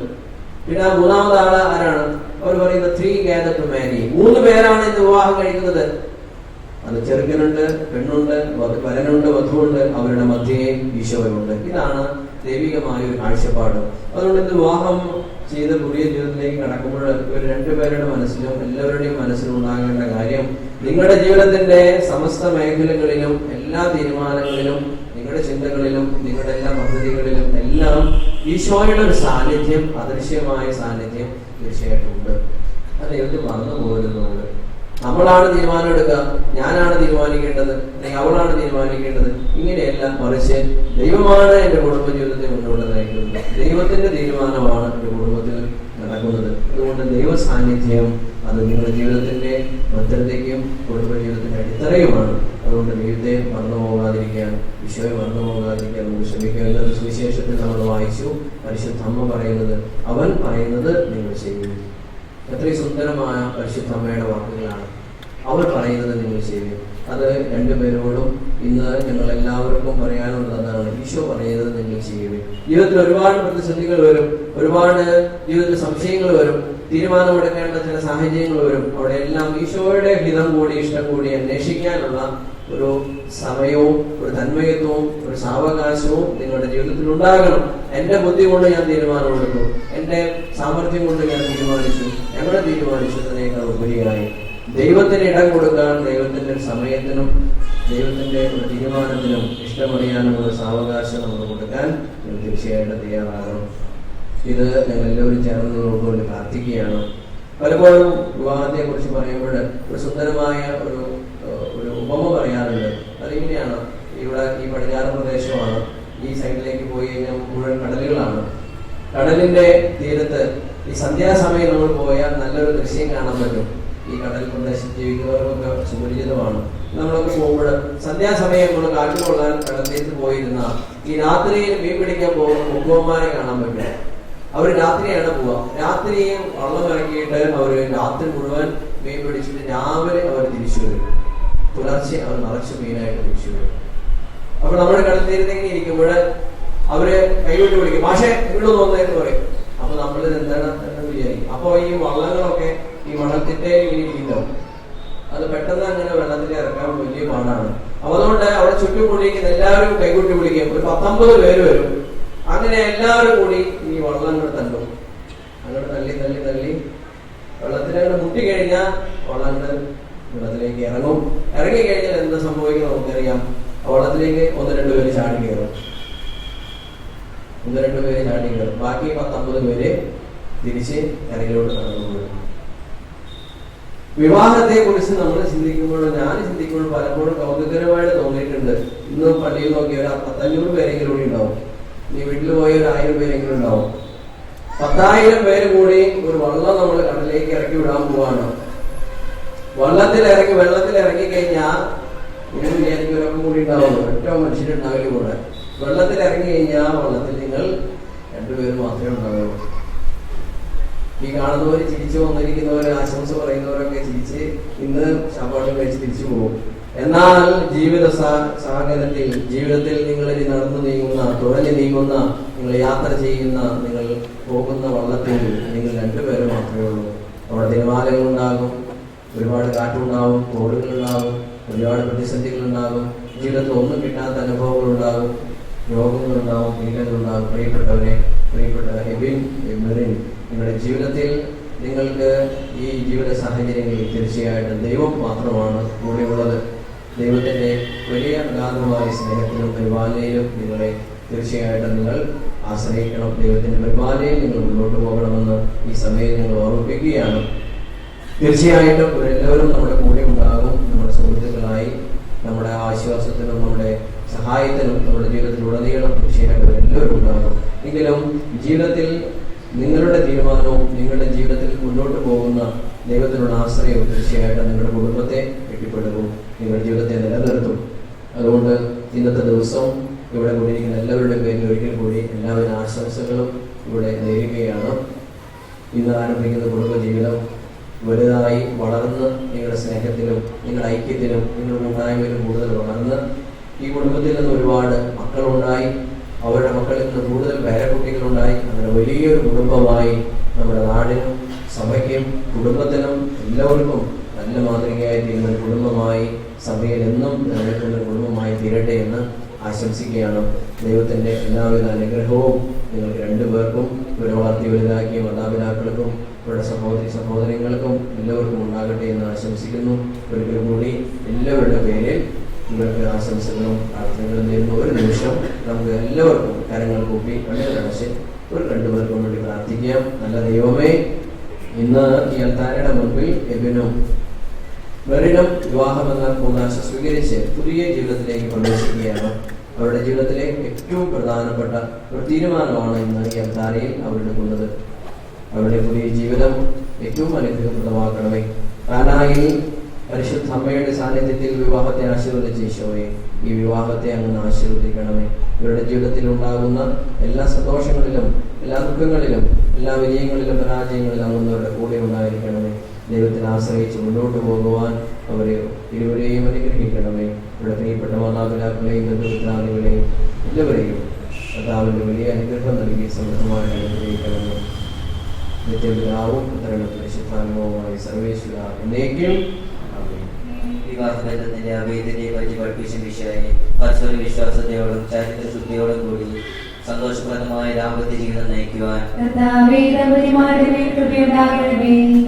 പിന്നെ ആ മൂന്നാമത്തെ ആള് ആരാണ്? അവർ പറയുന്നത് 3 gather to marry. 3 പേരാണ് ഇന്ന് വിവാഹം കഴിക്കുന്നത്. അത് ചെറുക്കനുണ്ട്, പെണ്ണുണ്ട്, വരനുണ്ട്, വധുവുണ്ട്, അവരുടെ മധ്യേ ഈശോയുണ്ട്. ഇതാണ് ദൈവികമായ ഒരു കാഴ്ചപ്പാട്. അതുകൊണ്ട് ഇന്ന് വിവാഹം ചെയ്ത് പുതിയ ജീവിതത്തിലേക്ക് കടക്കുമ്പോൾ ഇവർ 2 പേരുടെ മനസ്സിലും എല്ലാവരുടെയും മനസ്സിലും ഉണ്ടാകേണ്ട കാര്യം, നിങ്ങളുടെ ജീവിതത്തിന്റെ സമസ്ത മേഖലകളിലും എല്ലാ തീരുമാനങ്ങളിലും നിങ്ങളുടെ ചിന്തകളിലും നിങ്ങളുടെ എല്ലാ പദ്ധതികളിലും എല്ലാം ഈശോയുടെ ഒരു സാന്നിധ്യം, അദൃശ്യമായ സാന്നിധ്യം തീർച്ചയായിട്ടും ഉണ്ട്. അത് ദൈവത്തിൽ മറന്നു പോകരുതുണ്ട്. നമ്മളാണ് തീരുമാനം എടുക്കുക, ഞാനാണ് തീരുമാനിക്കേണ്ടത്, അല്ലെങ്കിൽ അവളാണ് തീരുമാനിക്കേണ്ടത്, ഇങ്ങനെയല്ല. മറിച്ച് ദൈവമാണ് എന്റെ കുടുംബജീവിതത്തെ മുന്നോട്ട് നയിക്കുന്നത്. ദൈവത്തിന്റെ തീരുമാനമാണ് എന്റെ കുടുംബത്തിൽ നടക്കുന്നത്. അതുകൊണ്ട് ദൈവ സാന്നിധ്യം അത് നിങ്ങളുടെ ജീവിതത്തിന്റെ ഭദ്രതയ്ക്കും കുടുംബജീവിതത്തിന്റെ അടിത്തറയുമാണ്. അതുകൊണ്ട് ദൈവത്തെ മറന്നു പോകാതിരിക്കാൻ, ഈശോയെ മറന്നു പോകാതിരിക്കാൻ നമുക്ക് ശ്രമിക്കുക. എന്നത് സുവിശേഷത്തിൽ നമ്മൾ വായിച്ചു. പരിശുദ്ധ അമ്മ പറയുന്നത്, അവൻ പറയുന്നത് നിങ്ങൾ ചെയ്യും. എത്രയും സുന്ദരമായ പരിശുദ്ധ അമ്മയുടെ വാക്കുകളാണ്. അവർ പറയുന്നത് നിങ്ങൾ ചെയ്യും. അത് 2 പേരോടും ഇന്ന് ഞങ്ങൾ എല്ലാവർക്കും പറയാനുള്ളത് അതാണ്. ഈശോ പറയുന്നത് നിങ്ങൾ ചെയ്യുക. ജീവിതത്തിൽ ഒരുപാട് പ്രതിസന്ധികൾ വരും, ഒരുപാട് ജീവിതത്തിൽ സംശയങ്ങൾ വരും, തീരുമാനമെടുക്കേണ്ട ചില സാഹചര്യങ്ങൾ വരും. അവിടെ എല്ലാം ഈശോയുടെ ഹിതം കൂടി ഇഷ്ടം കൂടി അന്വേഷിക്കാനുള്ള ഒരു സമയവും ഒരു തന്മയത്വവും ഒരു സാവകാശവും നിങ്ങളുടെ ജീവിതത്തിൽ ഉണ്ടാകണം. എന്റെ ബുദ്ധി കൊണ്ട് ഞാൻ തീരുമാനമെടുത്തു, എന്റെ സാമർഥ്യം കൊണ്ട് ഞാൻ തീരുമാനിച്ചു, ഞങ്ങളെ തീരുമാനിച്ചതിനേക്കാൾ ഉപരിയായി ദൈവത്തിന് ഇടം കൊടുക്കാൻ, ദൈവത്തിന്റെ സമയത്തിനും ദൈവത്തിന്റെ ഒരു തീരുമാനത്തിനും ഇഷ്ടമറിയാനുള്ള സാവകാശം നമ്മൾ കൊടുക്കാൻ തീർച്ചയായിട്ടും തയ്യാറാകണം. ഇത് ഞങ്ങൾ എല്ലാവരും ചേർന്ന് നിങ്ങൾക്ക് വേണ്ടി പ്രാർത്ഥിക്കുകയാണ്. പലപ്പോഴും വിവാഹത്തെ കുറിച്ച് പറയുമ്പോൾ ഒരു സുന്ദരമായ ഒരു ഉപമ പറയാറുണ്ട്. അതിങ്ങനെയാണ്: ഇവിടെ ഈ പടിഞ്ഞാറൻ പ്രദേശമാണ്, ഈ സൈഡിലേക്ക് പോയി കഴിഞ്ഞാൽ മുഴുവൻ കടലുകളാണ്. കടലിന്റെ തീരത്ത് ഈ സന്ധ്യാസമയം നമ്മൾ പോയാൽ നല്ലൊരു ദൃശ്യം കാണാൻ പറ്റും. ഈ കടൽ പ്രദേശത്ത് ജീവിക്കുന്നവർക്കൊക്കെ സുപരിചിതമാണ്. നമ്മളൊക്കെ പോകുമ്പോൾ സന്ധ്യാസമയം നമ്മൾ കാറ്റ് കൊള്ളാൻ കടൽ തീരത്ത് പോയിരുന്ന ഈ രാത്രിയിൽ മീൻ പിടിക്കാൻ പോകുന്ന മുക്കുവന്മാരെ കാണാൻ പറ്റും. അവർ രാത്രിയാണ് പോവുക. രാത്രി വള്ളം ഇറക്കിയിട്ട് അവർ രാത്രി മുഴുവൻ മീൻ പിടിച്ചിട്ട് രാവിലെ അവർ തിരിച്ചു വരും. പുലർച്ചെ അവർ നിറച്ച് മീനായിട്ട് തിരിച്ചു വരും. അപ്പൊ നമ്മുടെ കടൽത്തീരത്തെങ്ങനെ ഇരിക്കുമ്പോൾ അവര് കൈവിട്ട് വിളിക്കും, മാഷേ ഇവിടെ വന്നേന്ന് പറയും. അപ്പൊ നമ്മൾ എന്താണ് വിചാരിക്കും. അപ്പൊ ഈ വള്ളങ്ങളൊക്കെ ഈ വള്ളത്തിന്റെ ഇങ്ങനെ ഇരിക്കുന്നുണ്ടാവും. അത് പെട്ടെന്ന് അങ്ങനെ വെള്ളത്തിൽ ഇറക്കാൻ വലിയ പാടാണ്. അപ്പൊ അതുകൊണ്ട് അവിടെ ചുറ്റും കൂടിയിരിക്കുന്ന എല്ലാവരും കൈകൊട്ടി വിളിക്കും. ഒരു 19 പേര് വരും. അങ്ങനെ എല്ലാവരും കൂടി ഈ വള്ളങ്ങൾ തള്ളും. അങ്ങനെ തള്ളി തള്ളി തള്ളി വെള്ളത്തിലങ്ങനെ മുട്ടിക്കഴിഞ്ഞാൽ വള്ളങ്ങൾ വെള്ളത്തിലേക്ക് ഇറങ്ങും. ഇറങ്ങിക്കഴിഞ്ഞാൽ എന്താ സംഭവിക്കുന്നത് നമുക്കറിയാം. വെള്ളത്തിലേക്ക് 1-2 പേര് ചാടി കയറും. 1-2 പേര് ചാടി കയറും. ബാക്കി 19 പേര് തിരിച്ച് കരയിലോട്ട് നടന്നു പോകും. വിവാഹത്തെ കുറിച്ച് നമ്മൾ ചിന്തിക്കുമ്പോൾ, ഞാൻ ചിന്തിക്കുമ്പോൾ പലപ്പോഴും കൗതുകരമായിട്ട് തോന്നിയിട്ടുണ്ട്. ഇന്ന് പള്ളിയിൽ നോക്കിയ ഒരു 500 പേരെങ്കിലും കൂടി ഉണ്ടാവും. നീ വീട്ടിൽ പോയ ഒരു 1000 പേരെങ്കിലും ഉണ്ടാവും. 10,000 പേര് കൂടി ഒരു വള്ളം നമ്മൾ കടലിലേക്ക് ഇറക്കി വിടാൻ പോവാണ്. വെള്ളത്തിൽ ഇറങ്ങി കഴിഞ്ഞാൽ നിങ്ങൾ വിചാരിക്കുന്നവരൊക്കെ കൂടി ഉണ്ടാവുള്ളൂ. ഏറ്റവും മനുഷ്യരുണ്ടാവില്ല കൂടെ. വെള്ളത്തിൽ ഇറങ്ങി കഴിഞ്ഞാൽ വെള്ളത്തിൽ നിങ്ങൾ 2 പേര് മാത്രമേ ഉണ്ടാവുള്ളൂ. ഈ കാണുന്നവര് ചിരിച്ചു വന്നിരിക്കുന്നവര്, ആശംസ പറയുന്നവരൊക്കെ ചിരിച്ച് ഇന്ന് ശാപാടും കഴിച്ച് തിരിച്ചു പോകും. എന്നാൽ ജീവിത സാഗരത്തിൽ, ജീവിതത്തിൽ നിങ്ങൾ ഇനി നടന്നു നീങ്ങുന്ന, തുഴഞ്ഞു നീങ്ങുന്ന, നിങ്ങൾ യാത്ര ചെയ്യുന്ന, നിങ്ങൾ പോകുന്ന വള്ളത്തിൽ നിങ്ങൾ 2 പേര് മാത്രമേ ഉള്ളൂ. അവിടെ തിരമാലകളുണ്ടാകും, ഒരുപാട് കാറ്റുണ്ടാവും, തോടുകളുണ്ടാകും, ഒരുപാട് പ്രതിസന്ധികളുണ്ടാകും, ജീവിതത്തിൽ ഒന്നും കിട്ടാത്ത അനുഭവങ്ങളുണ്ടാകും, രോഗങ്ങളുണ്ടാവും, പീഡകളുണ്ടാകും. പ്രിയപ്പെട്ട എബിൻ, മെറിൻ, നിങ്ങളുടെ ജീവിതത്തിൽ നിങ്ങൾക്ക് ഈ ജീവിത സാഹചര്യങ്ങളിൽ തീർച്ചയായിട്ടും ദൈവം മാത്രമാണ് കൂടെയുള്ളത്. ദൈവത്തിന്റെ വലിയ അഗാധമായ സ്നേഹത്തിലും പരിപാലനയിലും നിങ്ങളെ തീർച്ചയായിട്ടും നിങ്ങൾ ആശ്രയിക്കണം. ദൈവത്തിന്റെ പരിപാലനയിൽ നിങ്ങൾ മുന്നോട്ട് പോകണമെന്ന് ഈ സമയം നിങ്ങൾ ഓർമ്മിപ്പിക്കുകയാണ്. തീർച്ചയായിട്ടും ഇവരെല്ലാവരും നമ്മുടെ കൂടെ ഉണ്ടാകും. നമ്മുടെ സുഹൃത്തുക്കളായി, നമ്മുടെ ആശ്വാസത്തിനും നമ്മുടെ സഹായത്തിനും നമ്മുടെ ജീവിതത്തിലുടനീളം തീർച്ചയായിട്ടും എല്ലാവരും ഉണ്ടാകും. എങ്കിലും ജീവിതത്തിൽ നിങ്ങളുടെ തീരുമാനവും നിങ്ങളുടെ ജീവിതത്തിൽ മുന്നോട്ട് പോകുന്ന ദൈവത്തിനുള്ള ആശ്രയവും തീർച്ചയായിട്ടും നിങ്ങളുടെ കുടുംബത്തെ കെട്ടിപ്പടുക്കും, നിങ്ങളുടെ ജീവിതത്തെ നിലനിർത്തും. അതുകൊണ്ട് ഇന്നത്തെ ദിവസം ഇവിടെ കൂടിയിരിക്കുന്ന എല്ലാവരുടെയും പേരിൽ ഒരിക്കൽ കൂടി എല്ലാവരും ആശംസകളും ഇവിടെ നേരുകയാണ്. ഇന്ന് ആരംഭിക്കുന്ന കുടുംബജീവിതം വലുതായി വളർന്ന് നിങ്ങളുടെ സ്നേഹത്തിലും നിങ്ങളുടെ ഐക്യത്തിലും നിങ്ങളുടെ ഉണ്ടായ്മയിലും കൂടുതൽ വളർന്ന് ഈ കുടുംബത്തിൽ നിന്ന് ഒരുപാട് മക്കളുണ്ടായി, അവരുടെ മക്കളിൽ നിന്ന് കൂടുതൽ പേരക്കുട്ടികളുണ്ടായി, അങ്ങനെ വലിയൊരു കുടുംബമായി നമ്മുടെ നാടിനും സഭയ്ക്കും കുടുംബത്തിനും എല്ലാവർക്കും നല്ല മാതൃകയായി തീരുന്ന ഒരു കുടുംബമായി സഭയിൽ എന്നും നിലനിൽക്കുന്ന ഒരു കുടുംബമായി തീരട്ടെ എന്ന് ആശംസിക്കുകയാണ്. ദൈവത്തിൻ്റെ എല്ലാവിധ അനുഗ്രഹവും നിങ്ങൾക്ക് രണ്ടുപേർക്കും ഇവരെ വളർത്തി വലുതാക്കിയ മാതാപിതാക്കൾക്കും ഇവരുടെ സഹോദരങ്ങൾക്കും എല്ലാവർക്കും ഉണ്ടാകട്ടെ എന്ന് ആശംസിക്കുന്നു. ഒരിക്കൽ കൂടി എല്ലാവരുടെ പേരിൽ നിങ്ങൾക്ക് ആശംസകളും പ്രാർത്ഥനകളും നേരുന്നു. ഒരു നിമിഷം നമുക്ക് എല്ലാവർക്കും കരങ്ങൾ കൂപ്പി കണ്ണുകളടച്ച് ഒരു രണ്ടുപേർക്കും വേണ്ടി പ്രാർത്ഥിക്കാം. നല്ല ദൈവമേ, ഇന്ന് ഈ അൽത്താരയുടെ മുൻപിൽ എബിനും മെറിനും വിവാഹമെന്ന കൂതാശ സ്വീകരിച്ച് പുതിയ ജീവിതത്തിലേക്ക് പ്രവേശിക്കുകയാണ്. അവരുടെ ജീവിതത്തിലെ ഏറ്റവും പ്രധാനപ്പെട്ട ഒരു തീരുമാനമാണ് ഇന്ന് ഈ അൽത്താരയിൽ അവരെടുക്കുന്നത്. അവരുടെ പുതിയ ജീവിതം ഏറ്റവും അനുഗ്രഹപ്രദമാക്കണമേ. കാനായിൽ പരിശുദ്ധ അമ്മയുടെ സാന്നിധ്യത്തിൽ വിവാഹത്തെ ആശീർവദിച്ച ഈശോയെ, ഈ വിവാഹത്തെ അങ്ങ് ആശീർവദിക്കണമേ. ഇവരുടെ ജീവിതത്തിൽ ഉണ്ടാകുന്ന എല്ലാ സന്തോഷങ്ങളിലും എല്ലാ ദുഃഖങ്ങളിലും എല്ലാ വിജയങ്ങളിലും പരാജയങ്ങളിലും അങ്ങുന്നവരുടെ കൂടെ ഉണ്ടായിരിക്കണമേ. ദൈവത്തിൽ ആശ്രയിച്ച് മുന്നോട്ട് പോകുവാൻ അവരെ ഇരുവരെയും അനുഗ്രഹിക്കണമേ. ഇവിടെ പ്രിയപ്പെട്ട മാതാപിതാക്കളെയും ബന്ധുമിത്രാദികളെയും എല്ലാവരെയും കർത്താവിൻ്റെ വലിയ അനുഗ്രഹം നൽകി സമൃദ്ധമായിട്ട് അനുഗ്രഹിക്കണമേ. നിത്യപിതാവും പുത്രനും പരിശുദ്ധാത്മാവുമായി സർവേശ്വര എന്നേക്കും. വിവാഹബന്ധത്തിന്റെ അഭേദത്തെ പറ്റി പഠിപ്പിച്ച വിഷയമായി പരസ്പര വിശ്വാസത്തോടും ചരിത്രശുദ്ധിയോടും കൂടി സന്തോഷപ്രദമായ ദാമ്പത്യ ജീവിതം നയിക്കുവാൻ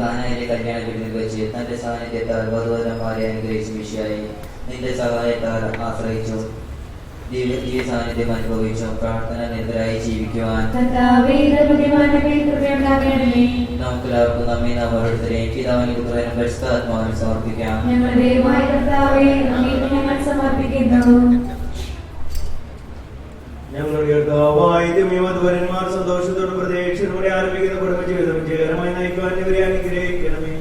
കാനായിലെ കല്യാണ വീട്ടിൽ വെച്ച് തന്റെ സാന്നിധ്യത്താൽ വധുവരന്മാരെ അനുഗ്രഹിച്ച വിഷയമായി നിന്റെ സഹായത്താൽ ആശ്രയിച്ചു ദിവ്യ സാന്നിധ്യം അനുഭവിച്ചു പ്രാർത്ഥന നിരന്തരായി ജീവിക്കുവാൻ നമുക്കെല്ലാവർക്കും നമ്മെ നാം ഓരോരുത്തരെയും പിതാവിനും പുത്രനും പരിശുദ്ധാത്മാവിനും സമർപ്പിക്കാം. ഞങ്ങളുടെ കർത്താവായ ദൈവമധുവരന്മാർ സന്തോഷത്തോടും പ്രതീക്ഷയോടെ ആരംഭിക്കുന്ന കുടുംബജീവിതം വിജയകരമായി നയിക്കുവാൻ ഇവരെ അനുഗ്രഹിക്കണമേ.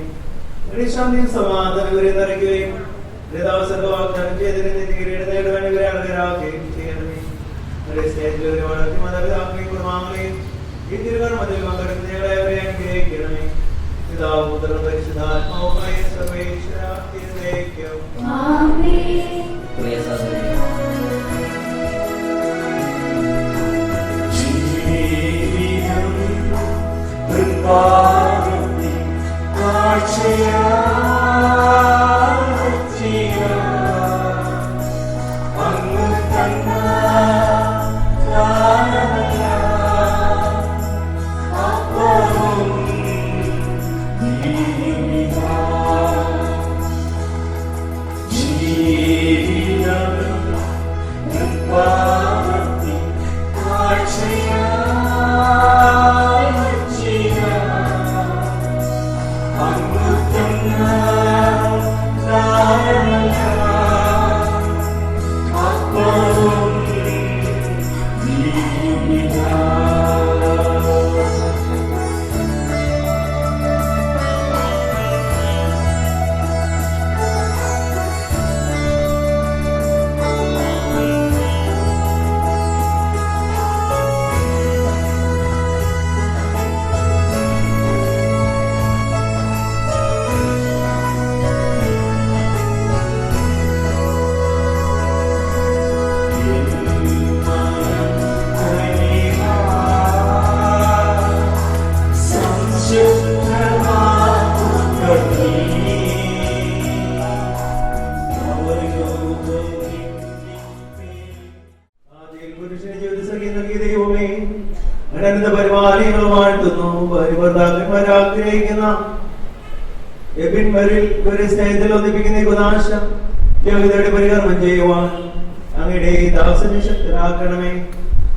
ശാന്തിയും സമാധാനം ഇവരെ നിറയ്ക്കുകയും വാഗ്ദാനം ചെയ്തതിന് നീതികിരീടം നേടുവാൻ ഇവരെ അർഹരാക്കുകയും ചെയ്യണമേ. സ്നേഹത്തിൽ വളർത്തി മാതാപിതാക്കളെയും കുടുംബാംഗങ്ങളെയും ഈ തിരുകർമ്മത്തിൽ പങ്കെടുക്കുന്ന ഞങ്ങളെ അവരെ അനുഗ്രഹിക്കണമേ. പിതാവും പുത്രനും പരിശുദ്ധാത്മാവുമായ സർവേശ്വര എന്നേക്കും. പ്രിയ സഹോദരൻ, സ്നേഹത്തിൽ ഒന്നിപ്പിക്കുന്ന കുദാശ യോഗ്യതയുടെ പരികർമ്മം ചെയ്യുവാൻ അങ്ങയുടെ ദാസനെ ശക്തരാക്കണമേ.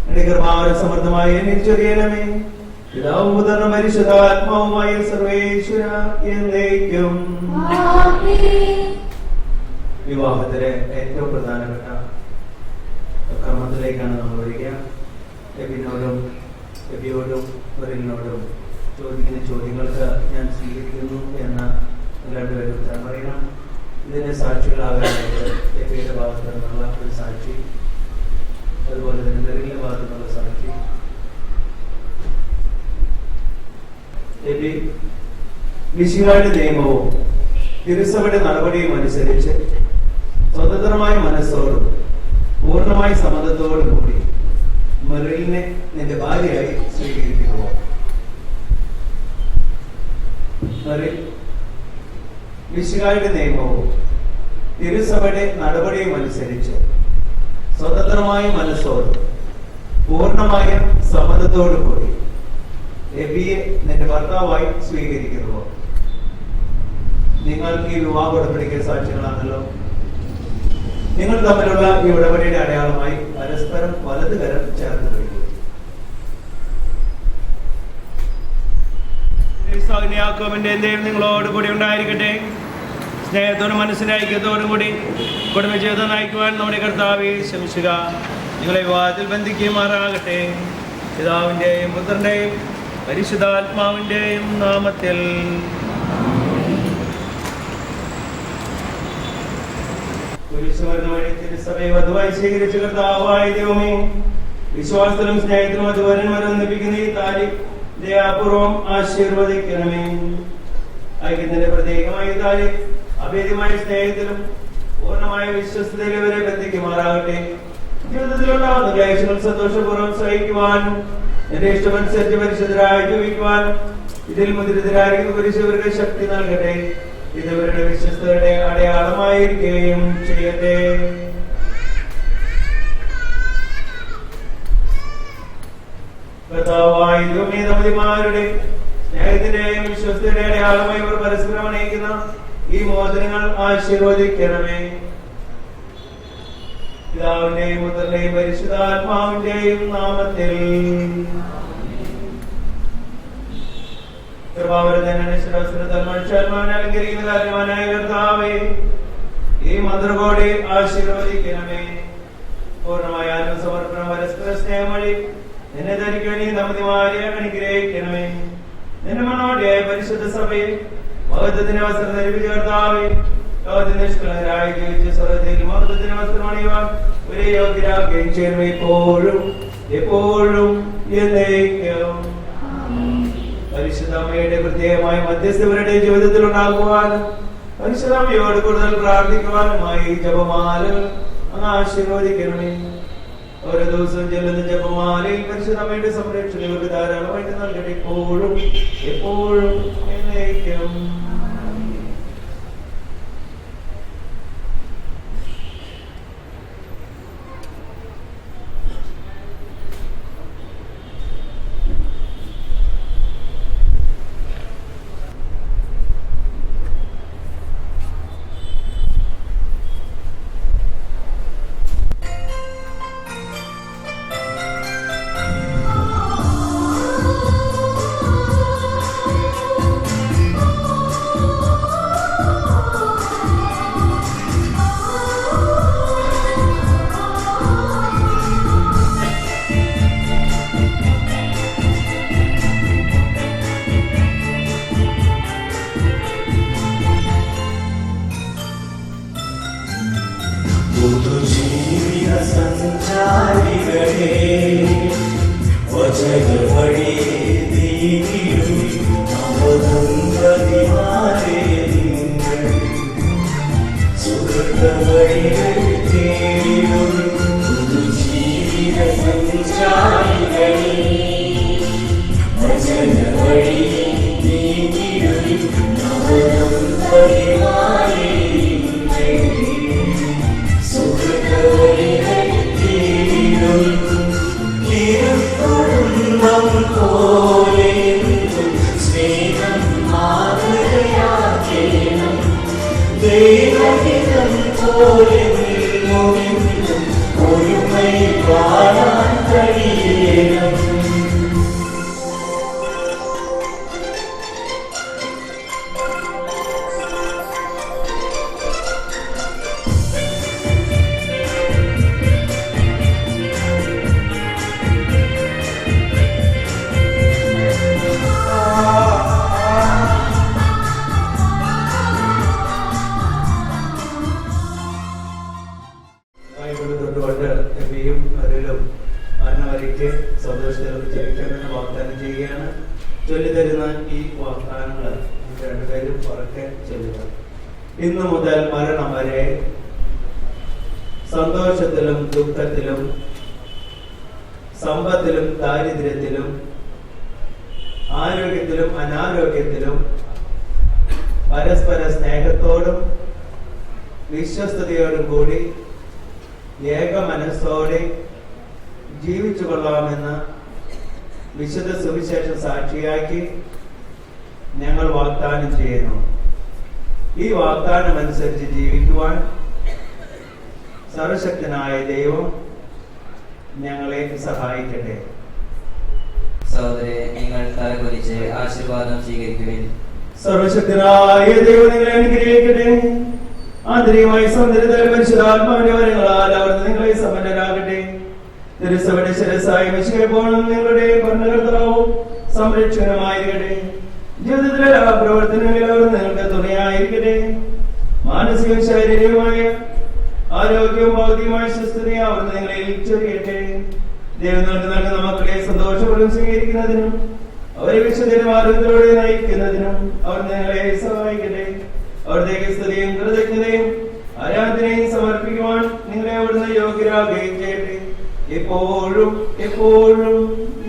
അങ്ങയുടെ കൃപാവരം സമൃദ്ധമായി ചൊരിയണമേ. പിതാവും പുത്രനും പരിശുദ്ധാത്മാവുമായ സർവേശ്വര എന്നേക്കും. വിവാഹത്തിലെ ഏറ്റവും പ്രധാനപ്പെട്ട കർമ്മത്തിലേക്കാണ് നമ്മൾ വരിക. എബിനോടും എബിയോടും മെറിനോടും ചോദിക്കുന്ന ചോദ്യങ്ങൾക്ക് ഞാൻ സ്വീകരിക്കുന്നു എന്ന് രണ്ടുപേരും ഉത്തരം പറയണം. ഇതിന് സാക്ഷികളാകാനായിട്ട് എബിയുടെ ഭാഗത്തു നിന്നുള്ള ഒരു സാക്ഷി, അതുപോലെ തന്നെ മെറിലിന്റെ ഭാഗത്തു നിന്നുള്ള സാക്ഷി. എബി, മിശിഹായുടെ നിയമവും തിരുസഭയുടെ നടപടിയും അനുസരിച്ച് സ്വതന്ത്രമായ മനസ്സോടും പൂർണ്ണമായ സമ്മതത്തോടും കൂടി മെറിലിനെ നിന്റെ ഭാര്യയായി സ്വീകരിക്കുമോ? മെറിൽ, മിശിഹായുടെ നിയമവും തിരുസഭയുടെ നടപടിയും അനുസരിച്ച് സ്വതന്ത്രമായ മനസ്സോടും പൂർണ്ണമായ സമ്മതത്തോടും കൂടി എബിയെ നിന്റെ ഭർത്താവായി സ്വീകരിക്കുമോ? നിങ്ങൾ ഈ വിവാഹ ഉടമ്പടിക്ക് സാക്ഷികളാണല്ലോ. നിങ്ങൾ തമ്മിലുള്ള ഈ ഉടമ്പടിയുടെ അടയാളമായി പരസ്പരം വലത് കരം ചേർന്ന് വയ്ക്കും. ദൈവം നിങ്ങളോട് കൂടി ഉണ്ടായിരിക്കട്ടെ. സ്നേഹത്തോടും മനസ്സിന്റെ ഐക്യത്തോടും കൂടി കുടുംബജീവിതം നയിക്കുവാൻ നമ്മുടെ കർത്താവേ ശ്രമിക്കുക. നിങ്ങളെ വിവാഹത്തിൽ ബന്ധിക്കുമാറാകട്ടെ. പിതാവിന്റെയും പുത്രന്റെയും പരിശുദ്ധാത്മാവിന്റെയും നാമത്തിൽ. തിരുസഭയെ വധുവായി സ്വീകരിച്ച കർത്താവായ ദൈവമേ, വിശ്വാസത്തിലും സ്നേഹത്തിലും വധുവരന്മാരെ ഒന്നിപ്പിക്കുന്ന ഈ താലി ദയാപൂർവം ആശീർവദിക്കണമേ. ഐക്യത്തിന്റെ പ്രത്യേകമായ താലി അഭേദ്യമായ സ്നേഹത്തിലും പൂർണ്ണമായ വിശ്വസ്തയിലും ഇവരെ ബന്ധിക്കുമാറാകട്ടെ. ജീവിതത്തിലുണ്ടാവുന്ന ക്ലേശങ്ങൾ സന്തോഷപൂർവ്വം സഹിക്കുവാനും എന്റെ ഇഷ്ടമനുസരിച്ച് പരിശുദ്ധരായി ജീവിക്കുവാനും ഇതിൽ മുദ്രിതരായിരിക്കുന്ന പരിശുദ്ധർക്ക് ശക്തി നൽകട്ടെ. ഇതുവരുടെ വിശ്വസ്തയുടെ അടയാളമായിരിക്കുകയും ചെയ്യട്ടെ. കർത്താവായ ദൈവമേ, ദമ്പതിമാരുടെ സ്നേഹത്തിന്റെയും വിശ്വസ്തയുടെ അടയാളമായി ഇവർ പരസ്പരം അണയിക്കുന്ന ഈ മോചനങ്ങൾ ആശീർവദിക്കണമേ. പിതാവിന്റെയും പുത്രന്റെയും പരിശുദ്ധാത്മാവിന്റെയും നാമത്തിൽ. അലങ്കരിക്കുന്ന കാര്യവാനായ കർത്താവേ, ഈ മന്ത്രകോടെ ആശീർവദിക്കണമേ. പൂർണ്ണമായ ആത്മസമർപ്പണം പരസ്പര സ്നേഹം വഴി നിന്നെ ധരിക്കാൻ ഈ ദമ്പതിമാരെ അനുഗ്രഹിക്കണമേ. നിന്റെ മനോഹരമായ പരിശുദ്ധ സഭയെ മഹത്വത്തിന് വസ്ത്രം ധരിപ്പിച്ച കർത്താവേ, ലോകത്തിൽ നിഷ്കളങ്കരായി ജീവിച്ച സ്വർഗ്ഗത്തിൽ മഹത്വത്തിന് വസ്ത്രം അണിയുവാൻ ഒരു യോഗ്യരാക്കുകയും ചെയ്യുന്നു, എപ്പോഴും എപ്പോഴും എന്നേക്കും. പരിശുദ്ധമ്മയുടെ പ്രത്യേകമായ മധ്യസ്ഥവരുടെ ജീവിതത്തിൽ ഉണ്ടാകുവാനും പരിശുദ്ധമ്മയോട് കൂടുതൽ പ്രാർത്ഥിക്കുവാനുമായി ജപമാലകൾ അങ്ങ് ആശീർവദിക്കണമേ. ഓരോ ദിവസവും ചെല്ലുന്ന ജപമാലയിൽ പരിശുദ്ധമ്മയുടെ സംരക്ഷണങ്ങൾക്ക് ധാരാളമായിട്ട് നൽകട്ടെ, എപ്പോഴും എപ്പോഴും എന്നേക്കും. ഇന്നു മുതൽ മരണം വരെ സന്തോഷത്തിലും ദുഃഖത്തിലും സമ്പത്തിലും ദാരിദ്ര്യത്തിലും ആരോഗ്യത്തിലും അനാരോഗ്യത്തിലും പരസ്പര സ്നേഹത്തോടും വിശ്വസ്തയോടും കൂടി ഏക മനസ്സോടെ ജീവിച്ചു കൊള്ളാമെന്ന് വിശുദ്ധ സുവിശേഷം സാക്ഷിയാക്കി ഞങ്ങൾ വാഗ്ദാനം ചെയ്യുന്നു. ഈ വാഗ്ദാനം അനുസരിച്ച് ജീവിക്കുവാൻ സർവശക്തനായ ദൈവം ഞങ്ങളെ സഹായിക്കട്ടെ. സഹോദരരെ, നിങ്ങൾ തലകുനിച്ച് ആശീർവാദം സ്വീകരിക്കുവിൻ. സർവശക്തനായ ദൈവം നിങ്ങളെ അനുഗ്രഹിക്കട്ടെ. ആന്തരികമായി സൗന്ദര്യത്തിൽ പരിശുദ്ധാത്മാവിന്റെ വരങ്ങളാൽ അവിടുന്ന് നിങ്ങളെ സമ്പന്നരാകട്ടെ. തിരുസഭയുടെ ശിരസ്സായി മിശിഹായെപ്പോഴും നിങ്ങളുടെ ഭരണകർത്താവും സംരക്ഷകനുമായിരിക്കട്ടെ. ജീവിതത്തിലെ എല്ലാ പ്രവർത്തനങ്ങളിലും അവിടുന്ന് നിങ്ങൾക്ക് തുണയായിരിക്കട്ടെ. മാനസികവും ശാരീരികവുമായ ആരോഗ്യവും ഭൗതികമായ സ്വസ്ഥതയും അവിടുന്ന് നിങ്ങളെ ചൊരിയട്ടെ. ദൈവം നിങ്ങൾക്ക് നൽകുന്ന മക്കളെ സന്തോഷപൂർവ്വം സ്വീകരിക്കുന്നതിനും അവരെ വിശുദ്ധരും ആരോഗ്യത്തോടെ നയിക്കുന്നതിനും അവിടുന്ന് നിങ്ങളെ സഹായിക്കട്ടെ. അവിടത്തേക്ക് സ്തുതിയും കൃതജ്ഞതയും ആരാധനയും സമർപ്പിക്കുവാൻ നിങ്ങളെ അവിടുന്ന് യോഗ്യരാകുകയും ചെയ്യട്ടെ. എപ്പോഴും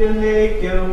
എന്നേക്കും.